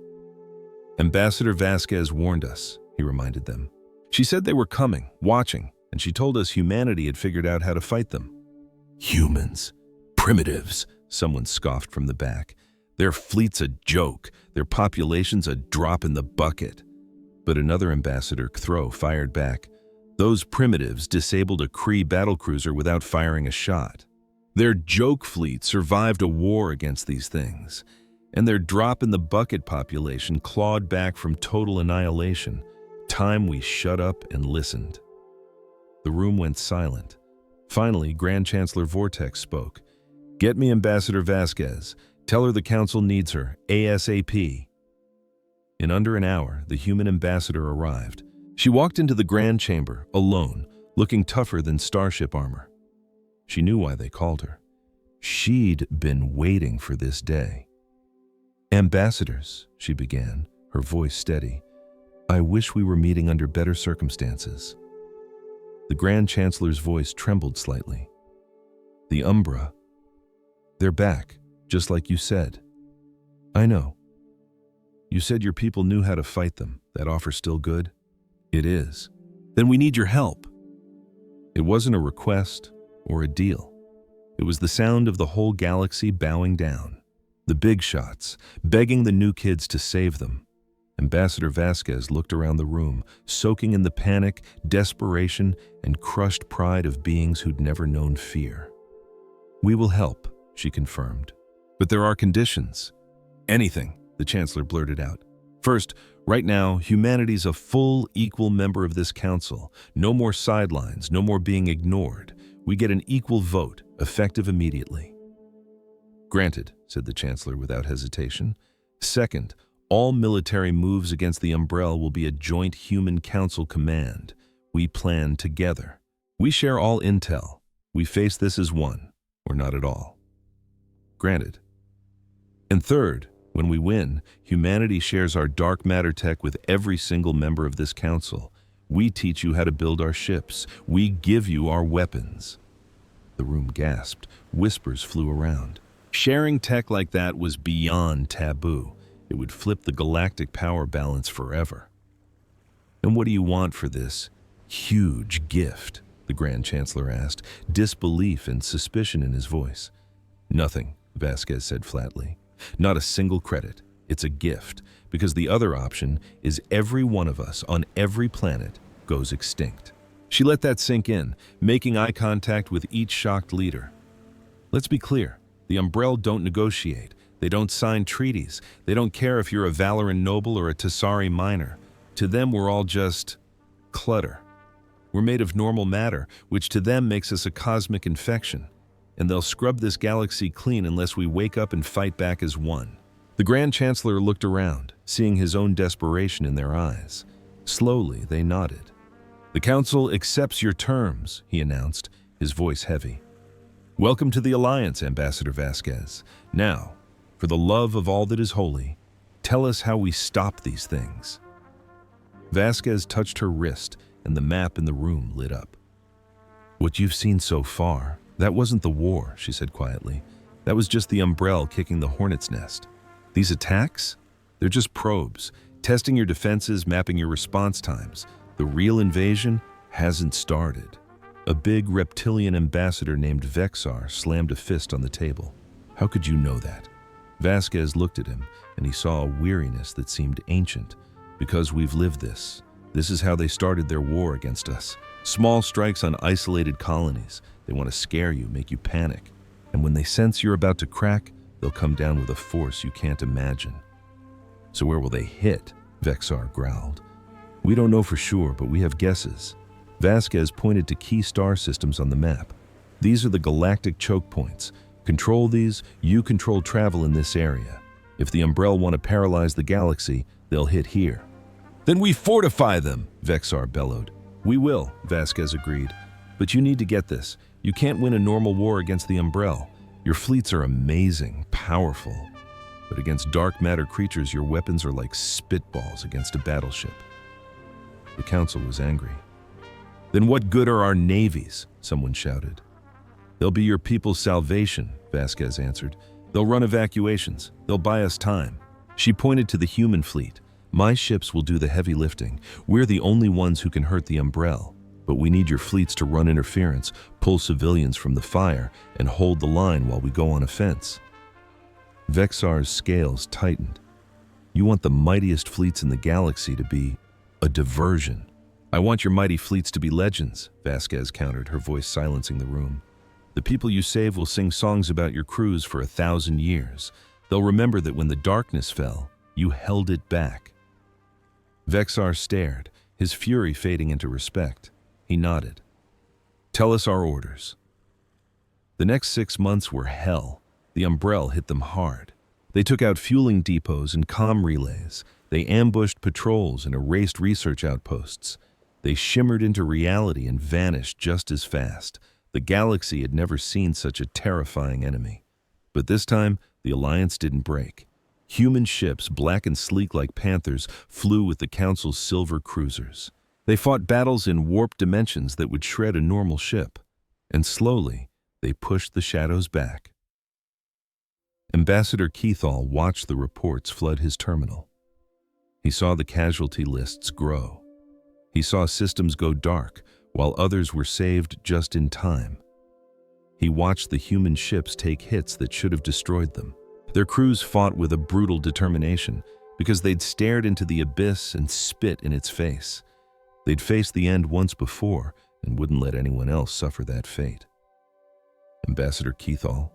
Ambassador Vasquez warned us, he reminded them. She said they were coming, watching, and she told us humanity had figured out how to fight them. Humans. Primitives, someone scoffed from the back. Their fleet's a joke, their population's a drop in the bucket. But another ambassador, Cthro, fired back. Those primitives disabled a Kree battlecruiser without firing a shot. Their joke fleet survived a war against these things, and their drop-in-the-bucket population clawed back from total annihilation. Time we shut up and listened. The room went silent. Finally, Grand Chancellor Vortex spoke. Get me Ambassador Vasquez. Tell her the Council needs her, ASAP. In under an hour, the human ambassador arrived. She walked into the Grand Chamber, alone, looking tougher than starship armor. She knew why they called her. She'd been waiting for this day. Ambassadors, she began, her voice steady. I wish we were meeting under better circumstances. The Grand Chancellor's voice trembled slightly. The Umbra. They're back, just like you said. I know. You said your people knew how to fight them. That offer still good? It is. Then we need your help. It wasn't a request or a deal. It was the sound of the whole galaxy bowing down. The big shots, begging the new kids to save them. Ambassador Vasquez looked around the room, soaking in the panic, desperation, and crushed pride of beings who'd never known fear. We will help, she confirmed. But there are conditions. Anything, the Chancellor blurted out. First, right now, humanity's a full, equal member of this council. No more sidelines, no more being ignored. We get an equal vote, effective immediately. Granted, said the Chancellor without hesitation. Second, all military moves against the Umbrella will be a joint human council command. We plan together. We share all intel. We face this as one, or not at all. Granted. And third, when we win, humanity shares our dark matter tech with every single member of this council. We teach you how to build our ships. We give you our weapons. The room gasped. Whispers flew around. Sharing tech like that was beyond taboo. It would flip the galactic power balance forever. And what do you want for this huge gift? The Grand Chancellor asked, disbelief and suspicion in his voice. Nothing, Vasquez said flatly. Not a single credit. It's a gift, because the other option is every one of us on every planet goes extinct. She let that sink in, making eye contact with each shocked leader. Let's be clear. The Umbrella don't negotiate. They don't sign treaties. They don't care if you're a Valoran noble or a Tassari miner. To them, we're all just clutter. We're made of normal matter, which to them makes us a cosmic infection. And they'll scrub this galaxy clean unless we wake up and fight back as one. The Grand Chancellor looked around, seeing his own desperation in their eyes. Slowly, they nodded. The Council accepts your terms, he announced, his voice heavy. Welcome to the Alliance, Ambassador Vasquez. Now, for the love of all that is holy, tell us how we stop these things. Vasquez touched her wrist, and the map in the room lit up. What you've seen so far, that wasn't the war, she said quietly. That was just the Umbrella kicking the hornet's nest. These attacks? They're just probes, testing your defenses, mapping your response times. The real invasion hasn't started. A big reptilian ambassador named Vexar slammed a fist on the table. How could you know that? Vasquez looked at him, and he saw a weariness that seemed ancient. Because we've lived this. This is how they started their war against us. Small strikes on isolated colonies. They want to scare you, make you panic. And when they sense you're about to crack, they'll come down with a force you can't imagine. So where will they hit? Vexar growled. We don't know for sure, but we have guesses. Vasquez pointed to key star systems on the map. These are the galactic choke points. Control these, you control travel in this area. If the Umbrella want to paralyze the galaxy, they'll hit here. Then we fortify them, Vexar bellowed. We will, Vasquez agreed. But you need to get this. You can't win a normal war against the Umbrella. Your fleets are amazing, powerful. But against dark matter creatures, your weapons are like spitballs against a battleship. The council was angry. Then what good are our navies? Someone shouted. They'll be your people's salvation, Vasquez answered. They'll run evacuations. They'll buy us time. She pointed to the human fleet. My ships will do the heavy lifting. We're the only ones who can hurt the Umbrella. But we need your fleets to run interference, pull civilians from the fire, and hold the line while we go on offense. Vexar's scales tightened. You want the mightiest fleets in the galaxy to be a diversion. I want your mighty fleets to be legends, Vasquez countered, her voice silencing the room. The people you save will sing songs about your crews for 1,000 years. They'll remember that when the darkness fell, you held it back. Vexar stared, his fury fading into respect. He nodded. Tell us our orders. The next 6 months were hell. The Umbrella hit them hard. They took out fueling depots and comm relays. They ambushed patrols and erased research outposts. They shimmered into reality and vanished just as fast. The galaxy had never seen such a terrifying enemy. But this time, the alliance didn't break. Human ships, black and sleek like panthers, flew with the Council's silver cruisers. They fought battles in warped dimensions that would shred a normal ship. And slowly, they pushed the shadows back. Ambassador Keithall watched the reports flood his terminal. He saw the casualty lists grow. He saw systems go dark, while others were saved just in time. He watched the human ships take hits that should have destroyed them. Their crews fought with a brutal determination because they'd stared into the abyss and spit in its face. They'd faced the end once before and wouldn't let anyone else suffer that fate. Ambassador Keithall.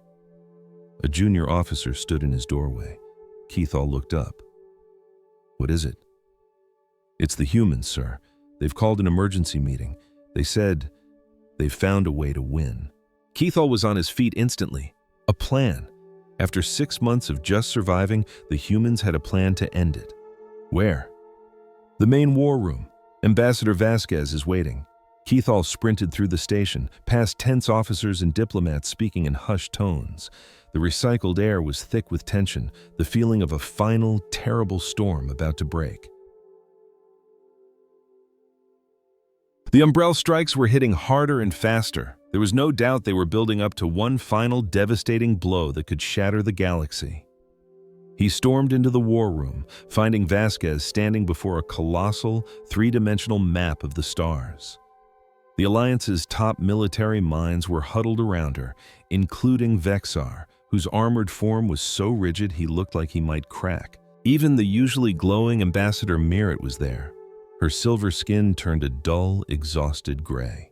A junior officer stood in his doorway. Keithall looked up. What is it? It's the humans, sir. They've called an emergency meeting. They said they've found a way to win. Keithall was on his feet instantly. A plan. After 6 months of just surviving, the humans had a plan to end it. Where? The main war room. Ambassador Vasquez is waiting. Keithall sprinted through the station, past tense officers and diplomats speaking in hushed tones. The recycled air was thick with tension, the feeling of a final, terrible storm about to break. The Umbrella strikes were hitting harder and faster. There was no doubt they were building up to one final devastating blow that could shatter the galaxy. He stormed into the war room, finding Vasquez standing before a colossal, three-dimensional map of the stars. The Alliance's top military minds were huddled around her, including Vexar, whose armored form was so rigid he looked like he might crack. Even the usually glowing Ambassador Merritt was there. Her silver skin turned a dull, exhausted gray.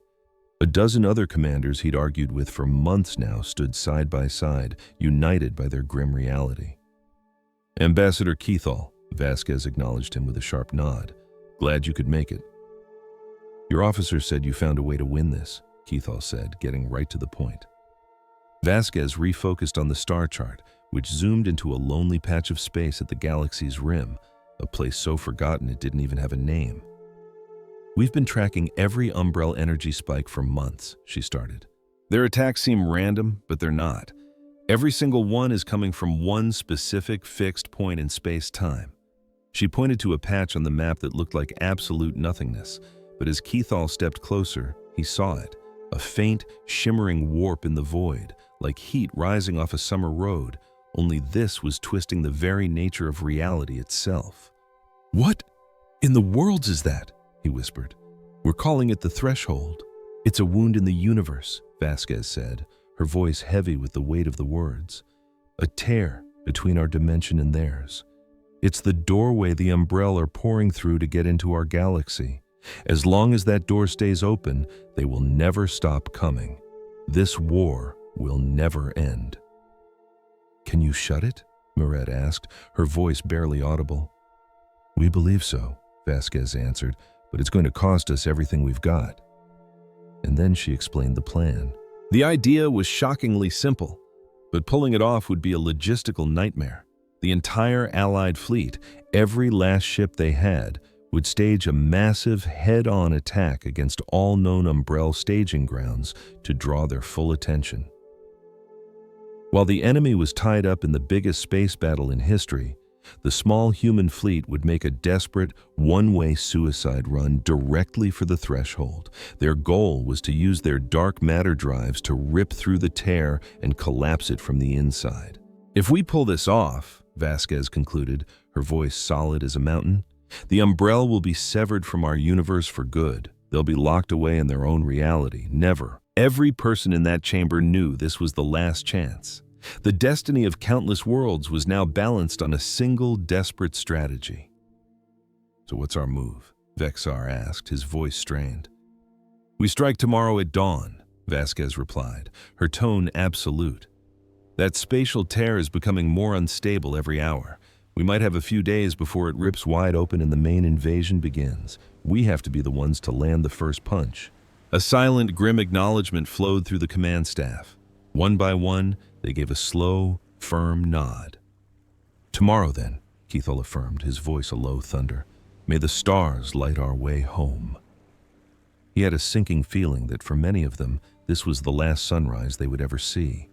A dozen other commanders he'd argued with for months now stood side by side, united by their grim reality. Ambassador Keithall, Vasquez acknowledged him with a sharp nod. Glad you could make it. Your officer said you found a way to win this, Keithall said, getting right to the point. Vasquez refocused on the star chart, which zoomed into a lonely patch of space at the galaxy's rim, a place so forgotten it didn't even have a name. We've been tracking every Umbrella energy spike for months, she started. Their attacks seem random, but they're not. Every single one is coming from one specific fixed point in space-time. She pointed to a patch on the map that looked like absolute nothingness, but as Keithall stepped closer, he saw it, a faint, shimmering warp in the void, like heat rising off a summer road, only this was twisting the very nature of reality itself. What in the world is that? He whispered. We're calling it the threshold. "It's a wound in the universe," Vasquez said, her voice heavy with the weight of the words. "A tear between our dimension and theirs. It's the doorway the Umbrella are pouring through to get into our galaxy. As long as that door stays open, they will never stop coming. This war will never end." "Can you shut it?" Moret asked, her voice barely audible. "We believe so," Vasquez answered, "but it's going to cost us everything we've got." And then she explained the plan. The idea was shockingly simple, but pulling it off would be a logistical nightmare. The entire Allied fleet, every last ship they had, would stage a massive head-on attack against all known Umbrella staging grounds to draw their full attention. While the enemy was tied up in the biggest space battle in history, the small human fleet would make a desperate, one-way suicide run directly for the threshold. Their goal was to use their dark matter drives to rip through the tear and collapse it from the inside. "If we pull this off," Vasquez concluded, her voice solid as a mountain, "the Umbrella will be severed from our universe for good. They'll be locked away in their own reality, never." Every person in that chamber knew this was the last chance. The destiny of countless worlds was now balanced on a single desperate strategy. "So what's our move?" Vexar asked, his voice strained. "We strike tomorrow at dawn," Vasquez replied, her tone absolute. "That spatial tear is becoming more unstable every hour. We might have a few days before it rips wide open and the main invasion begins. We have to be the ones to land the first punch." A silent, grim acknowledgement flowed through the command staff. One by one, they gave a slow, firm nod. "Tomorrow, then," Keithel affirmed, his voice a low thunder. "May the stars light our way home." He had a sinking feeling that for many of them, this was the last sunrise they would ever see.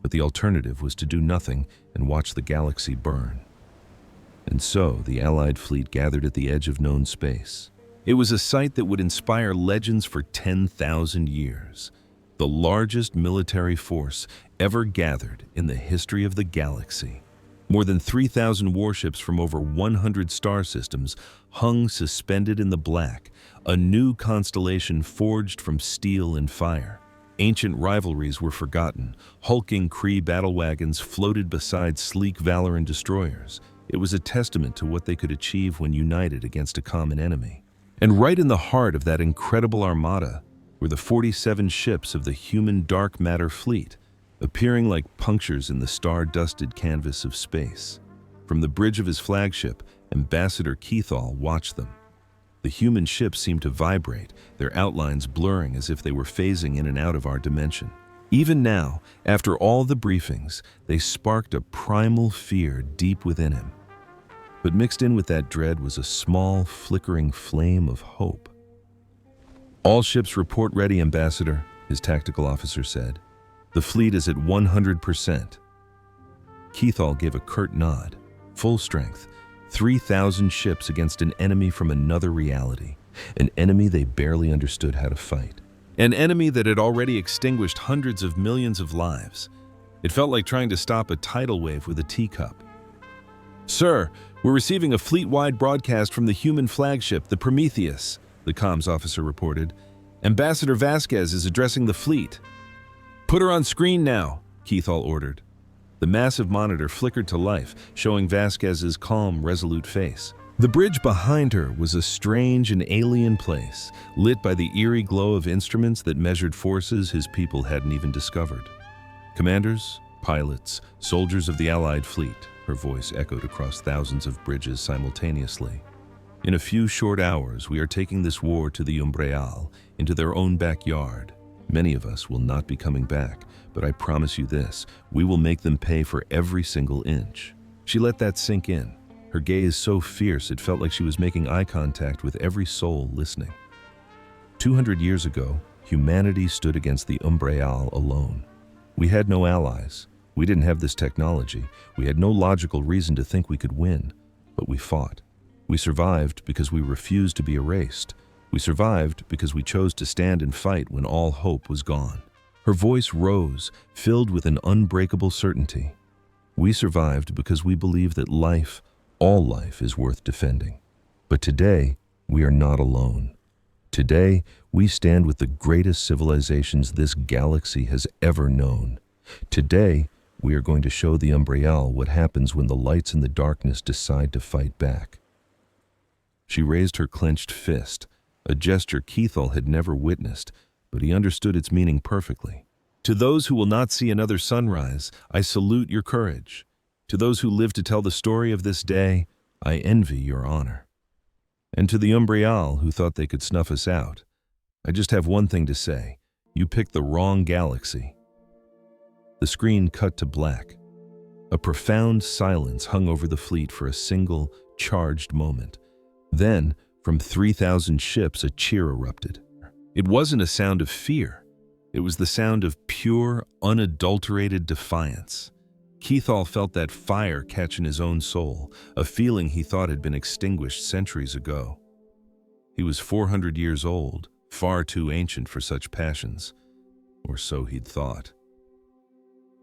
But the alternative was to do nothing and watch the galaxy burn. And so the Allied fleet gathered at the edge of known space. It was a sight that would inspire legends for 10,000 years. The largest military force ever gathered in the history of the galaxy. More than 3,000 warships from over 100 star systems hung suspended in the black, a new constellation forged from steel and fire. Ancient rivalries were forgotten. Hulking Kree battle wagons floated beside sleek Valoran destroyers. It was a testament to what they could achieve when united against a common enemy. And right in the heart of that incredible armada were the 47 ships of the human dark matter fleet, appearing like punctures in the star-dusted canvas of space. From the bridge of his flagship, Ambassador Keithal watched them. The human ships seemed to vibrate, their outlines blurring as if they were phasing in and out of our dimension. Even now, after all the briefings, they sparked a primal fear deep within him. But mixed in with that dread was a small, flickering flame of hope. "All ships report ready, Ambassador," his tactical officer said. "The fleet is at 100%. Keithal gave a curt nod. Full strength, 3,000 ships against an enemy from another reality, an enemy they barely understood how to fight. An enemy that had already extinguished hundreds of millions of lives. It felt like trying to stop a tidal wave with a teacup. "Sir, we're receiving a fleet-wide broadcast from the human flagship, the Prometheus," the comms officer reported. "Ambassador Vasquez is addressing the fleet." "Put her on screen now," Keithal ordered. The massive monitor flickered to life, showing Vasquez's calm, resolute face. The bridge behind her was a strange and alien place, lit by the eerie glow of instruments that measured forces his people hadn't even discovered. "Commanders, pilots, soldiers of the Allied fleet," her voice echoed across thousands of bridges simultaneously. "In a few short hours, we are taking this war to the Umbrella, into their own backyard. Many of us will not be coming back, but I promise you this, we will make them pay for every single inch." She let that sink in, her gaze so fierce it felt like she was making eye contact with every soul listening. 200 years ago, humanity stood against the Umbrella alone. We had no allies. We didn't have this technology. We had no logical reason to think we could win, but we fought. We survived because we refused to be erased. We survived because we chose to stand and fight when all hope was gone. Her voice rose, filled with an unbreakable certainty. We survived because we believe that life, all life, is worth defending. But today, we are not alone. Today, we stand with the greatest civilizations this galaxy has ever known. Today, we are going to show the Umbriel what happens when the lights and the darkness decide to fight back. She raised her clenched fist, a gesture Keithal had never witnessed, but he understood its meaning perfectly. To those who will not see another sunrise, I salute your courage. To those who live to tell the story of this day, I envy your honor. And to the Umbriel who thought they could snuff us out, I just have one thing to say. You picked the wrong galaxy. The screen cut to black. A profound silence hung over the fleet for a single, charged moment. Then, from 3,000 ships, a cheer erupted. It wasn't a sound of fear. It was the sound of pure, unadulterated defiance. Keithal felt that fire catch in his own soul, a feeling he thought had been extinguished centuries ago. He was 400 years old, far too ancient for such passions, or so he'd thought.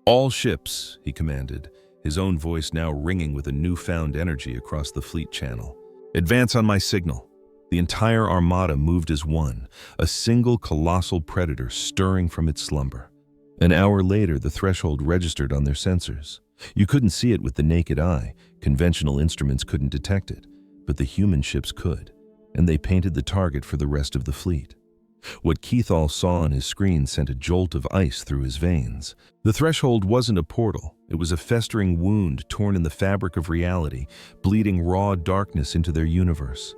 All ships, he commanded, his own voice now ringing with a newfound energy across the fleet channel. Advance on my signal. The entire armada moved as one, a single colossal predator stirring from its slumber. An hour later, the threshold registered on their sensors. You couldn't see it with the naked eye, conventional instruments couldn't detect it, but the human ships could, and they painted the target for the rest of the fleet. What Keithal saw on his screen sent a jolt of ice through his veins. The threshold wasn't a portal, it was a festering wound torn in the fabric of reality, bleeding raw darkness into their universe.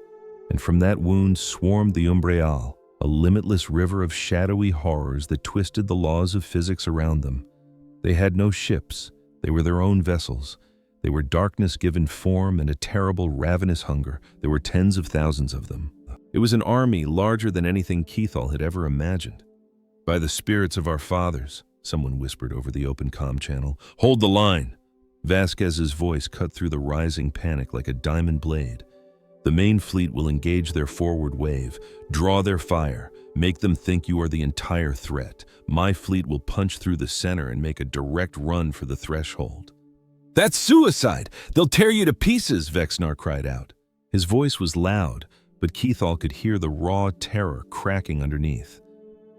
And from that wound swarmed the Umbriel, a limitless river of shadowy horrors that twisted the laws of physics around them. They had no ships, they were their own vessels. They were darkness given form and a terrible, ravenous hunger. There were tens of thousands of them. It was an army larger than anything Keithal had ever imagined. By the spirits of our fathers, someone whispered over the open comm channel. Hold the line! Vasquez's voice cut through the rising panic like a diamond blade. The main fleet will engage their forward wave, draw their fire, make them think you are the entire threat. My fleet will punch through the center and make a direct run for the threshold. That's suicide! They'll tear you to pieces, Vexnar cried out. His voice was loud, but Keithal could hear the raw terror cracking underneath.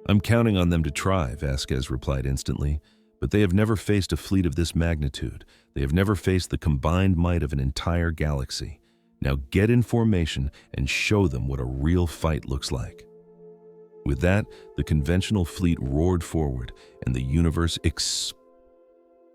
I'm counting on them to try, Vasquez replied instantly, but they have never faced a fleet of this magnitude. They have never faced the combined might of an entire galaxy. Now get in formation and show them what a real fight looks like. With that, the conventional fleet roared forward, and the universe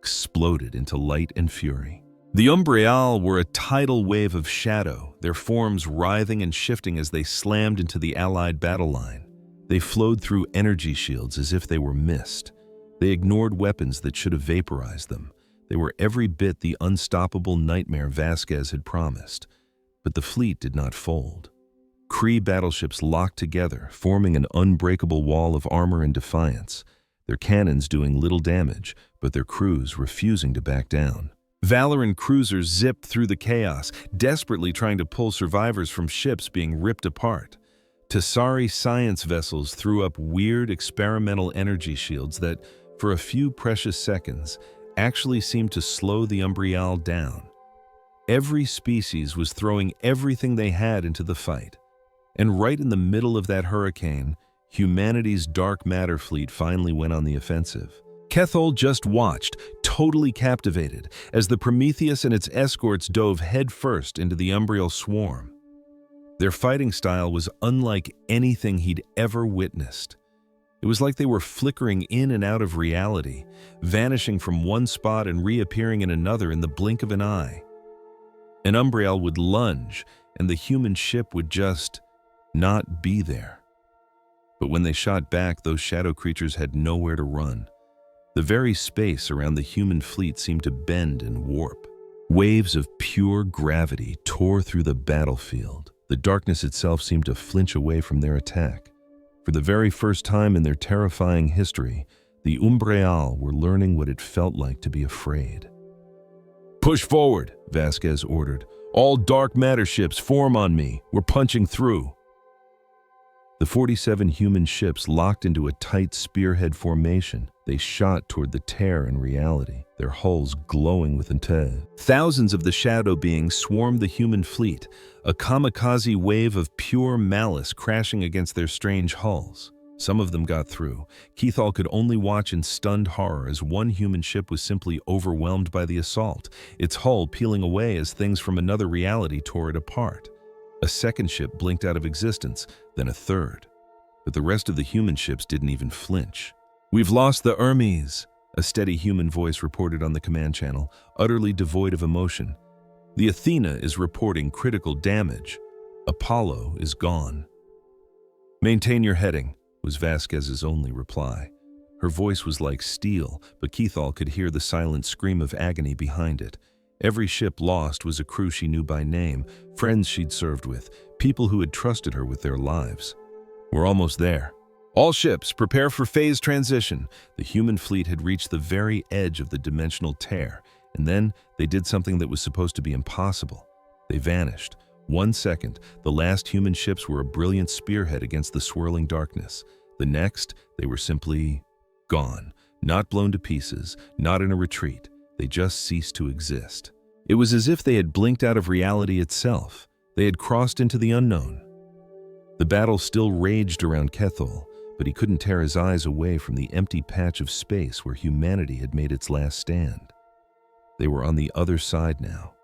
exploded into light and fury. The Umbriel were a tidal wave of shadow, their forms writhing and shifting as they slammed into the Allied battle line. They flowed through energy shields as if they were mist. They ignored weapons that should have vaporized them. They were every bit the unstoppable nightmare Vasquez had promised. But the fleet did not fold. Kree battleships locked together, forming an unbreakable wall of armor and defiance, their cannons doing little damage, but their crews refusing to back down. Valoran cruisers zipped through the chaos, desperately trying to pull survivors from ships being ripped apart. Tassari science vessels threw up weird experimental energy shields that, for a few precious seconds, actually seemed to slow the Umbriel down. Every species was throwing everything they had into the fight. And right in the middle of that hurricane, humanity's dark matter fleet finally went on the offensive. Keithal just watched, totally captivated, as the Prometheus and its escorts dove headfirst into the Umbriel swarm. Their fighting style was unlike anything he'd ever witnessed. It was like they were flickering in and out of reality, vanishing from one spot and reappearing in another in the blink of an eye. An Umbriel would lunge, and the human ship would just not be there. But when they shot back, those shadow creatures had nowhere to run. The very space around the human fleet seemed to bend and warp. Waves of pure gravity tore through the battlefield. The darkness itself seemed to flinch away from their attack. For the very first time in their terrifying history, the Umbriel were learning what it felt like to be afraid. Push forward, Vasquez ordered. All dark matter ships form on me. We're punching through. The 47 human ships locked into a tight spearhead formation, They shot toward the tear in reality, their hulls glowing with intent. Thousands of the shadow beings swarmed the human fleet, a kamikaze wave of pure malice crashing against their strange hulls. Some of them got through. Keithall could only watch in stunned horror as one human ship was simply overwhelmed by the assault, its hull peeling away as things from another reality tore it apart. A second ship blinked out of existence, then a third. But the rest of the human ships didn't even flinch. "We've lost the Hermes," a steady human voice reported on the command channel, utterly devoid of emotion. "The Athena is reporting critical damage. Apollo is gone." "Maintain your heading," was Vasquez's only reply. Her voice was like steel, but Keithall could hear the silent scream of agony behind it. Every ship lost was a crew she knew by name, friends she'd served with, people who had trusted her with their lives. "We're almost there. All ships, prepare for phase transition." The human fleet had reached the very edge of the dimensional tear, and then they did something that was supposed to be impossible. They vanished. 1 second, the last human ships were a brilliant spearhead against the swirling darkness. The next, they were simply gone, not blown to pieces, not in a retreat. They just ceased to exist. It was as if they had blinked out of reality itself. They had crossed into the unknown. The battle still raged around Keithall, but he couldn't tear his eyes away from the empty patch of space where humanity had made its last stand. They were on the other side now.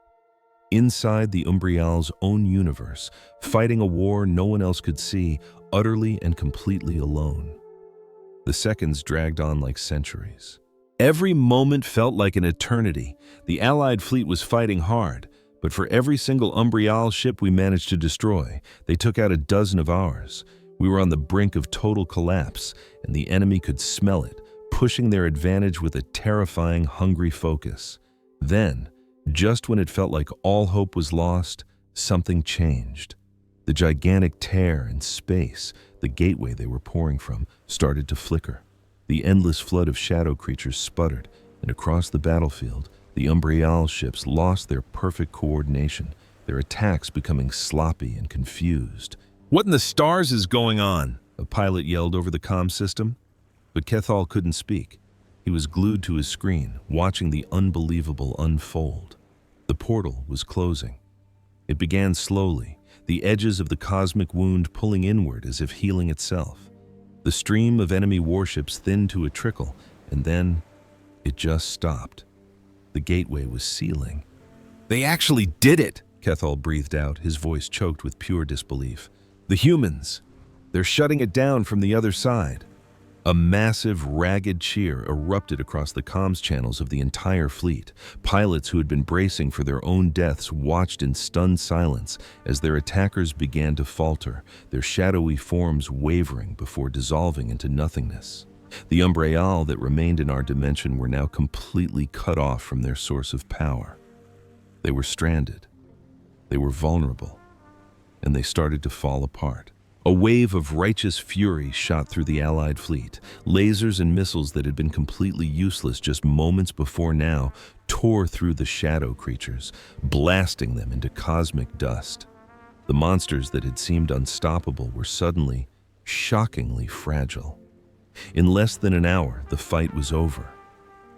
Inside the Umbrial's own universe, fighting a war no one else could see, utterly and completely alone. The seconds dragged on like centuries. Every moment felt like an eternity. The Allied fleet was fighting hard, but for every single Umbrial ship we managed to destroy, they took out a dozen of ours. We were on the brink of total collapse, and the enemy could smell it, pushing their advantage with a terrifying, hungry focus. Then, just when it felt like all hope was lost, something changed. The gigantic tear in space, the gateway they were pouring from, started to flicker. The endless flood of shadow creatures sputtered, and across the battlefield, the Umbrial ships lost their perfect coordination, their attacks becoming sloppy and confused. "What in the stars is going on?" a pilot yelled over the comm system. But Keithall couldn't speak. He was glued to his screen, watching the unbelievable unfold. The portal was closing. It began slowly, the edges of the cosmic wound pulling inward as if healing itself. The stream of enemy warships thinned to a trickle, and then it just stopped. The gateway was sealing. "They actually did it!" Keithall breathed out, his voice choked with pure disbelief. "The humans, they're shutting it down from the other side." A massive, ragged cheer erupted across the comms channels of the entire fleet. Pilots who had been bracing for their own deaths watched in stunned silence as their attackers began to falter, their shadowy forms wavering before dissolving into nothingness. The Umbrial that remained in our dimension were now completely cut off from their source of power. They were stranded. They were vulnerable. And they started to fall apart. A wave of righteous fury shot through the Allied fleet. Lasers and missiles that had been completely useless just moments before now tore through the shadow creatures, blasting them into cosmic dust. The monsters that had seemed unstoppable were suddenly, shockingly fragile. In less than an hour, the fight was over.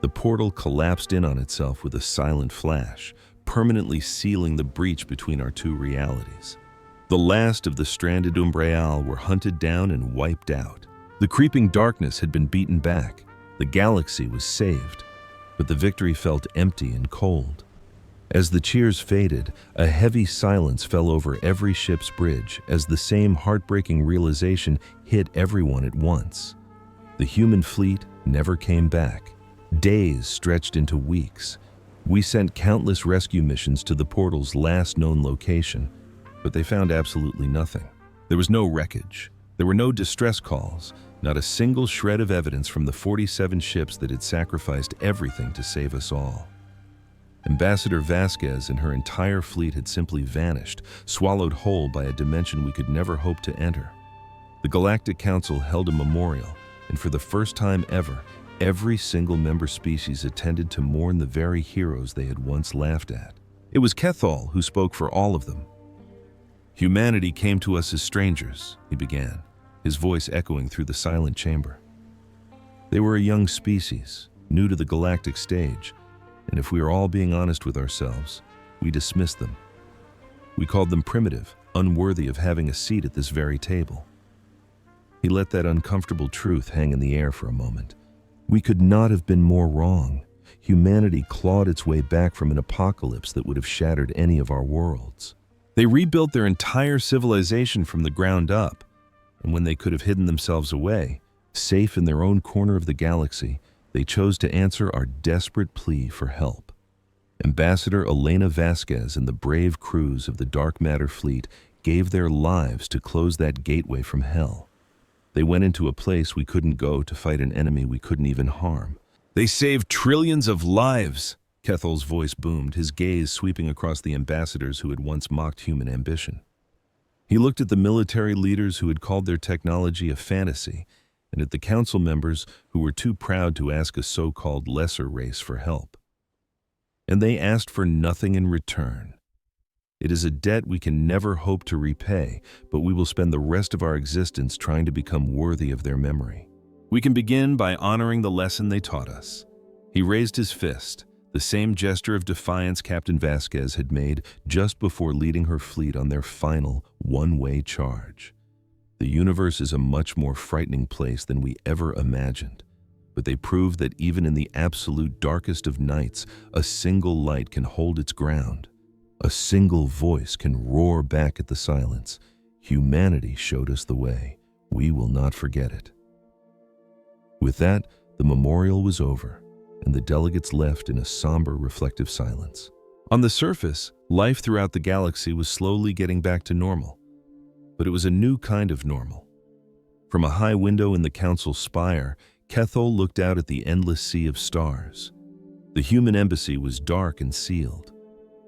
The portal collapsed in on itself with a silent flash, permanently sealing the breach between our two realities. The last of the stranded Umbrial were hunted down and wiped out. The creeping darkness had been beaten back. The galaxy was saved. But the victory felt empty and cold. As the cheers faded, a heavy silence fell over every ship's bridge as the same heartbreaking realization hit everyone at once. The human fleet never came back. Days stretched into weeks. We sent countless rescue missions to the portal's last known location, but they found absolutely nothing. There was no wreckage. There were no distress calls, not a single shred of evidence from the 47 ships that had sacrificed everything to save us all. Ambassador Vasquez and her entire fleet had simply vanished, swallowed whole by a dimension we could never hope to enter. The Galactic Council held a memorial, and for the first time ever, every single member species attended to mourn the very heroes they had once laughed at. It was Keithall who spoke for all of them. "Humanity came to us as strangers," he began, his voice echoing through the silent chamber. They were a young species, new to the galactic stage, and if we are all being honest with ourselves, we dismissed them. We called them primitive, unworthy of having a seat at this very table. He let that uncomfortable truth hang in the air for a moment. We could not have been more wrong. Humanity clawed its way back from an apocalypse that would have shattered any of our worlds. They rebuilt their entire civilization from the ground up, and when they could have hidden themselves away, safe in their own corner of the galaxy, they chose to answer our desperate plea for help. Ambassador Elena Vasquez and the brave crews of the Dark Matter Fleet gave their lives to close that gateway from hell. They went into a place we couldn't go to fight an enemy we couldn't even harm. They saved trillions of lives, Kethel's voice boomed, his gaze sweeping across the ambassadors who had once mocked human ambition. He looked at the military leaders who had called their technology a fantasy, and at the council members who were too proud to ask a so-called lesser race for help. And they asked for nothing in return. It is a debt we can never hope to repay, but we will spend the rest of our existence trying to become worthy of their memory. We can begin by honoring the lesson they taught us. He raised his fist, the same gesture of defiance Captain Vasquez had made just before leading her fleet on their final one-way charge. The universe is a much more frightening place than we ever imagined, but they proved that even in the absolute darkest of nights, a single light can hold its ground. A single voice can roar back at the silence. Humanity showed us the way. We will not forget it. With that, the memorial was over, and the delegates left in a somber, reflective silence. On the surface, life throughout the galaxy was slowly getting back to normal, but it was a new kind of normal. From a high window in the council's spire, Kethel looked out at the endless sea of stars. The human embassy was dark and sealed.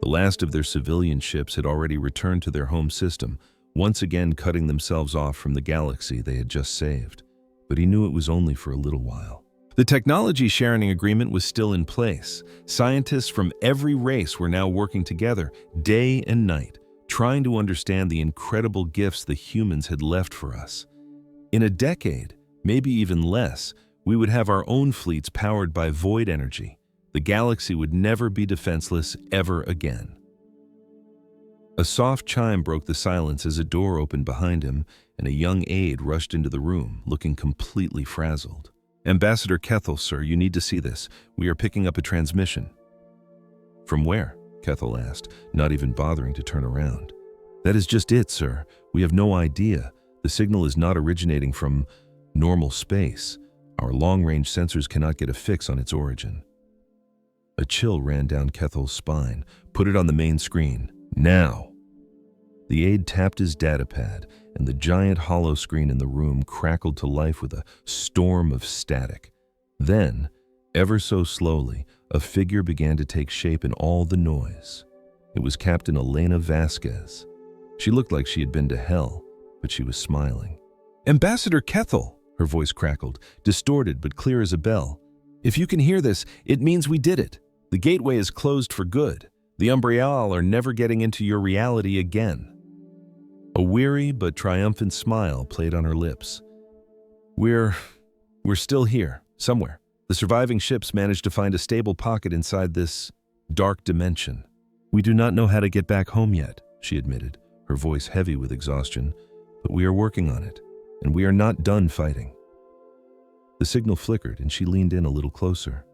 The last of their civilian ships had already returned to their home system, once again cutting themselves off from the galaxy they had just saved. But he knew it was only for a little while. The technology sharing agreement was still in place. Scientists from every race were now working together, day and night, trying to understand the incredible gifts the humans had left for us. In a decade, maybe even less, we would have our own fleets powered by void energy. The galaxy would never be defenseless ever again. A soft chime broke the silence as a door opened behind him, and a young aide rushed into the room, looking completely frazzled. "Ambassador Kethel, sir, you need to see this. We are picking up a transmission." "From where?" Kethel asked, not even bothering to turn around. "That is just it, sir. We have no idea. The signal is not originating from normal space. Our long-range sensors cannot get a fix on its origin." A chill ran down Kethel's spine. "Put it on the main screen. Now!" The aide tapped his datapad, and the giant hollow screen in the room crackled to life with a storm of static. Then, ever so slowly, a figure began to take shape in all the noise. It was Captain Elena Vasquez. She looked like she had been to hell, but she was smiling. "Ambassador Kethel," her voice crackled, distorted but clear as a bell. "If you can hear this, it means we did it. The gateway is closed for good. The Umbrial are never getting into your reality again." A weary but triumphant smile played on her lips. We're still here, somewhere. The surviving ships managed to find a stable pocket inside this dark dimension. We do not know how to get back home yet," she admitted, her voice heavy with exhaustion, "but we are working on it, and we are not done fighting." The signal flickered, and she leaned in a little closer.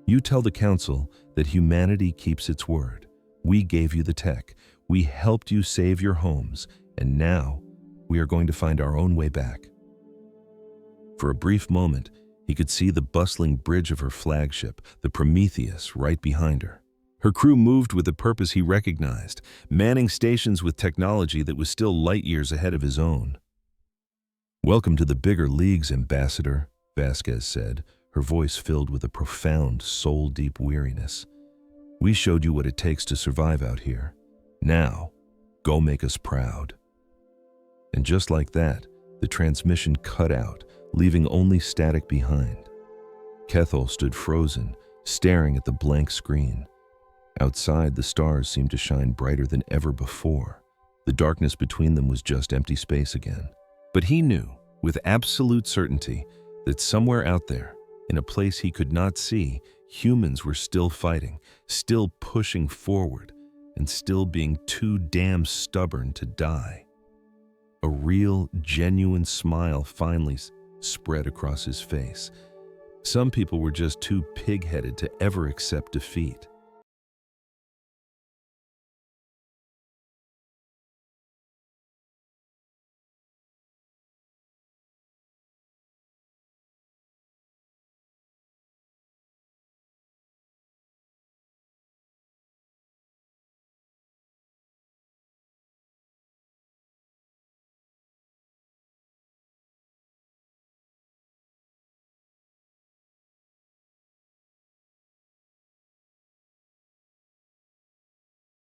"You tell the Council that humanity keeps its word. We gave you the tech. We helped you save your homes, and now we are going to find our own way back." For a brief moment, he could see the bustling bridge of her flagship, the Prometheus, right behind her. Her crew moved with a purpose he recognized, manning stations with technology that was still light years ahead of his own. "Welcome to the bigger leagues, Ambassador," Vasquez said, her voice filled with a profound, soul-deep weariness. "We showed you what it takes to survive out here. Now, go make us proud." And just like that, the transmission cut out, leaving only static behind. Kethel stood frozen, staring at the blank screen. Outside, the stars seemed to shine brighter than ever before. The darkness between them was just empty space again. But he knew, with absolute certainty, that somewhere out there, in a place he could not see, humans were still fighting, still pushing forward, and still being too damn stubborn to die. A real, genuine smile finally spread across his face. Some people were just too pig-headed to ever accept defeat.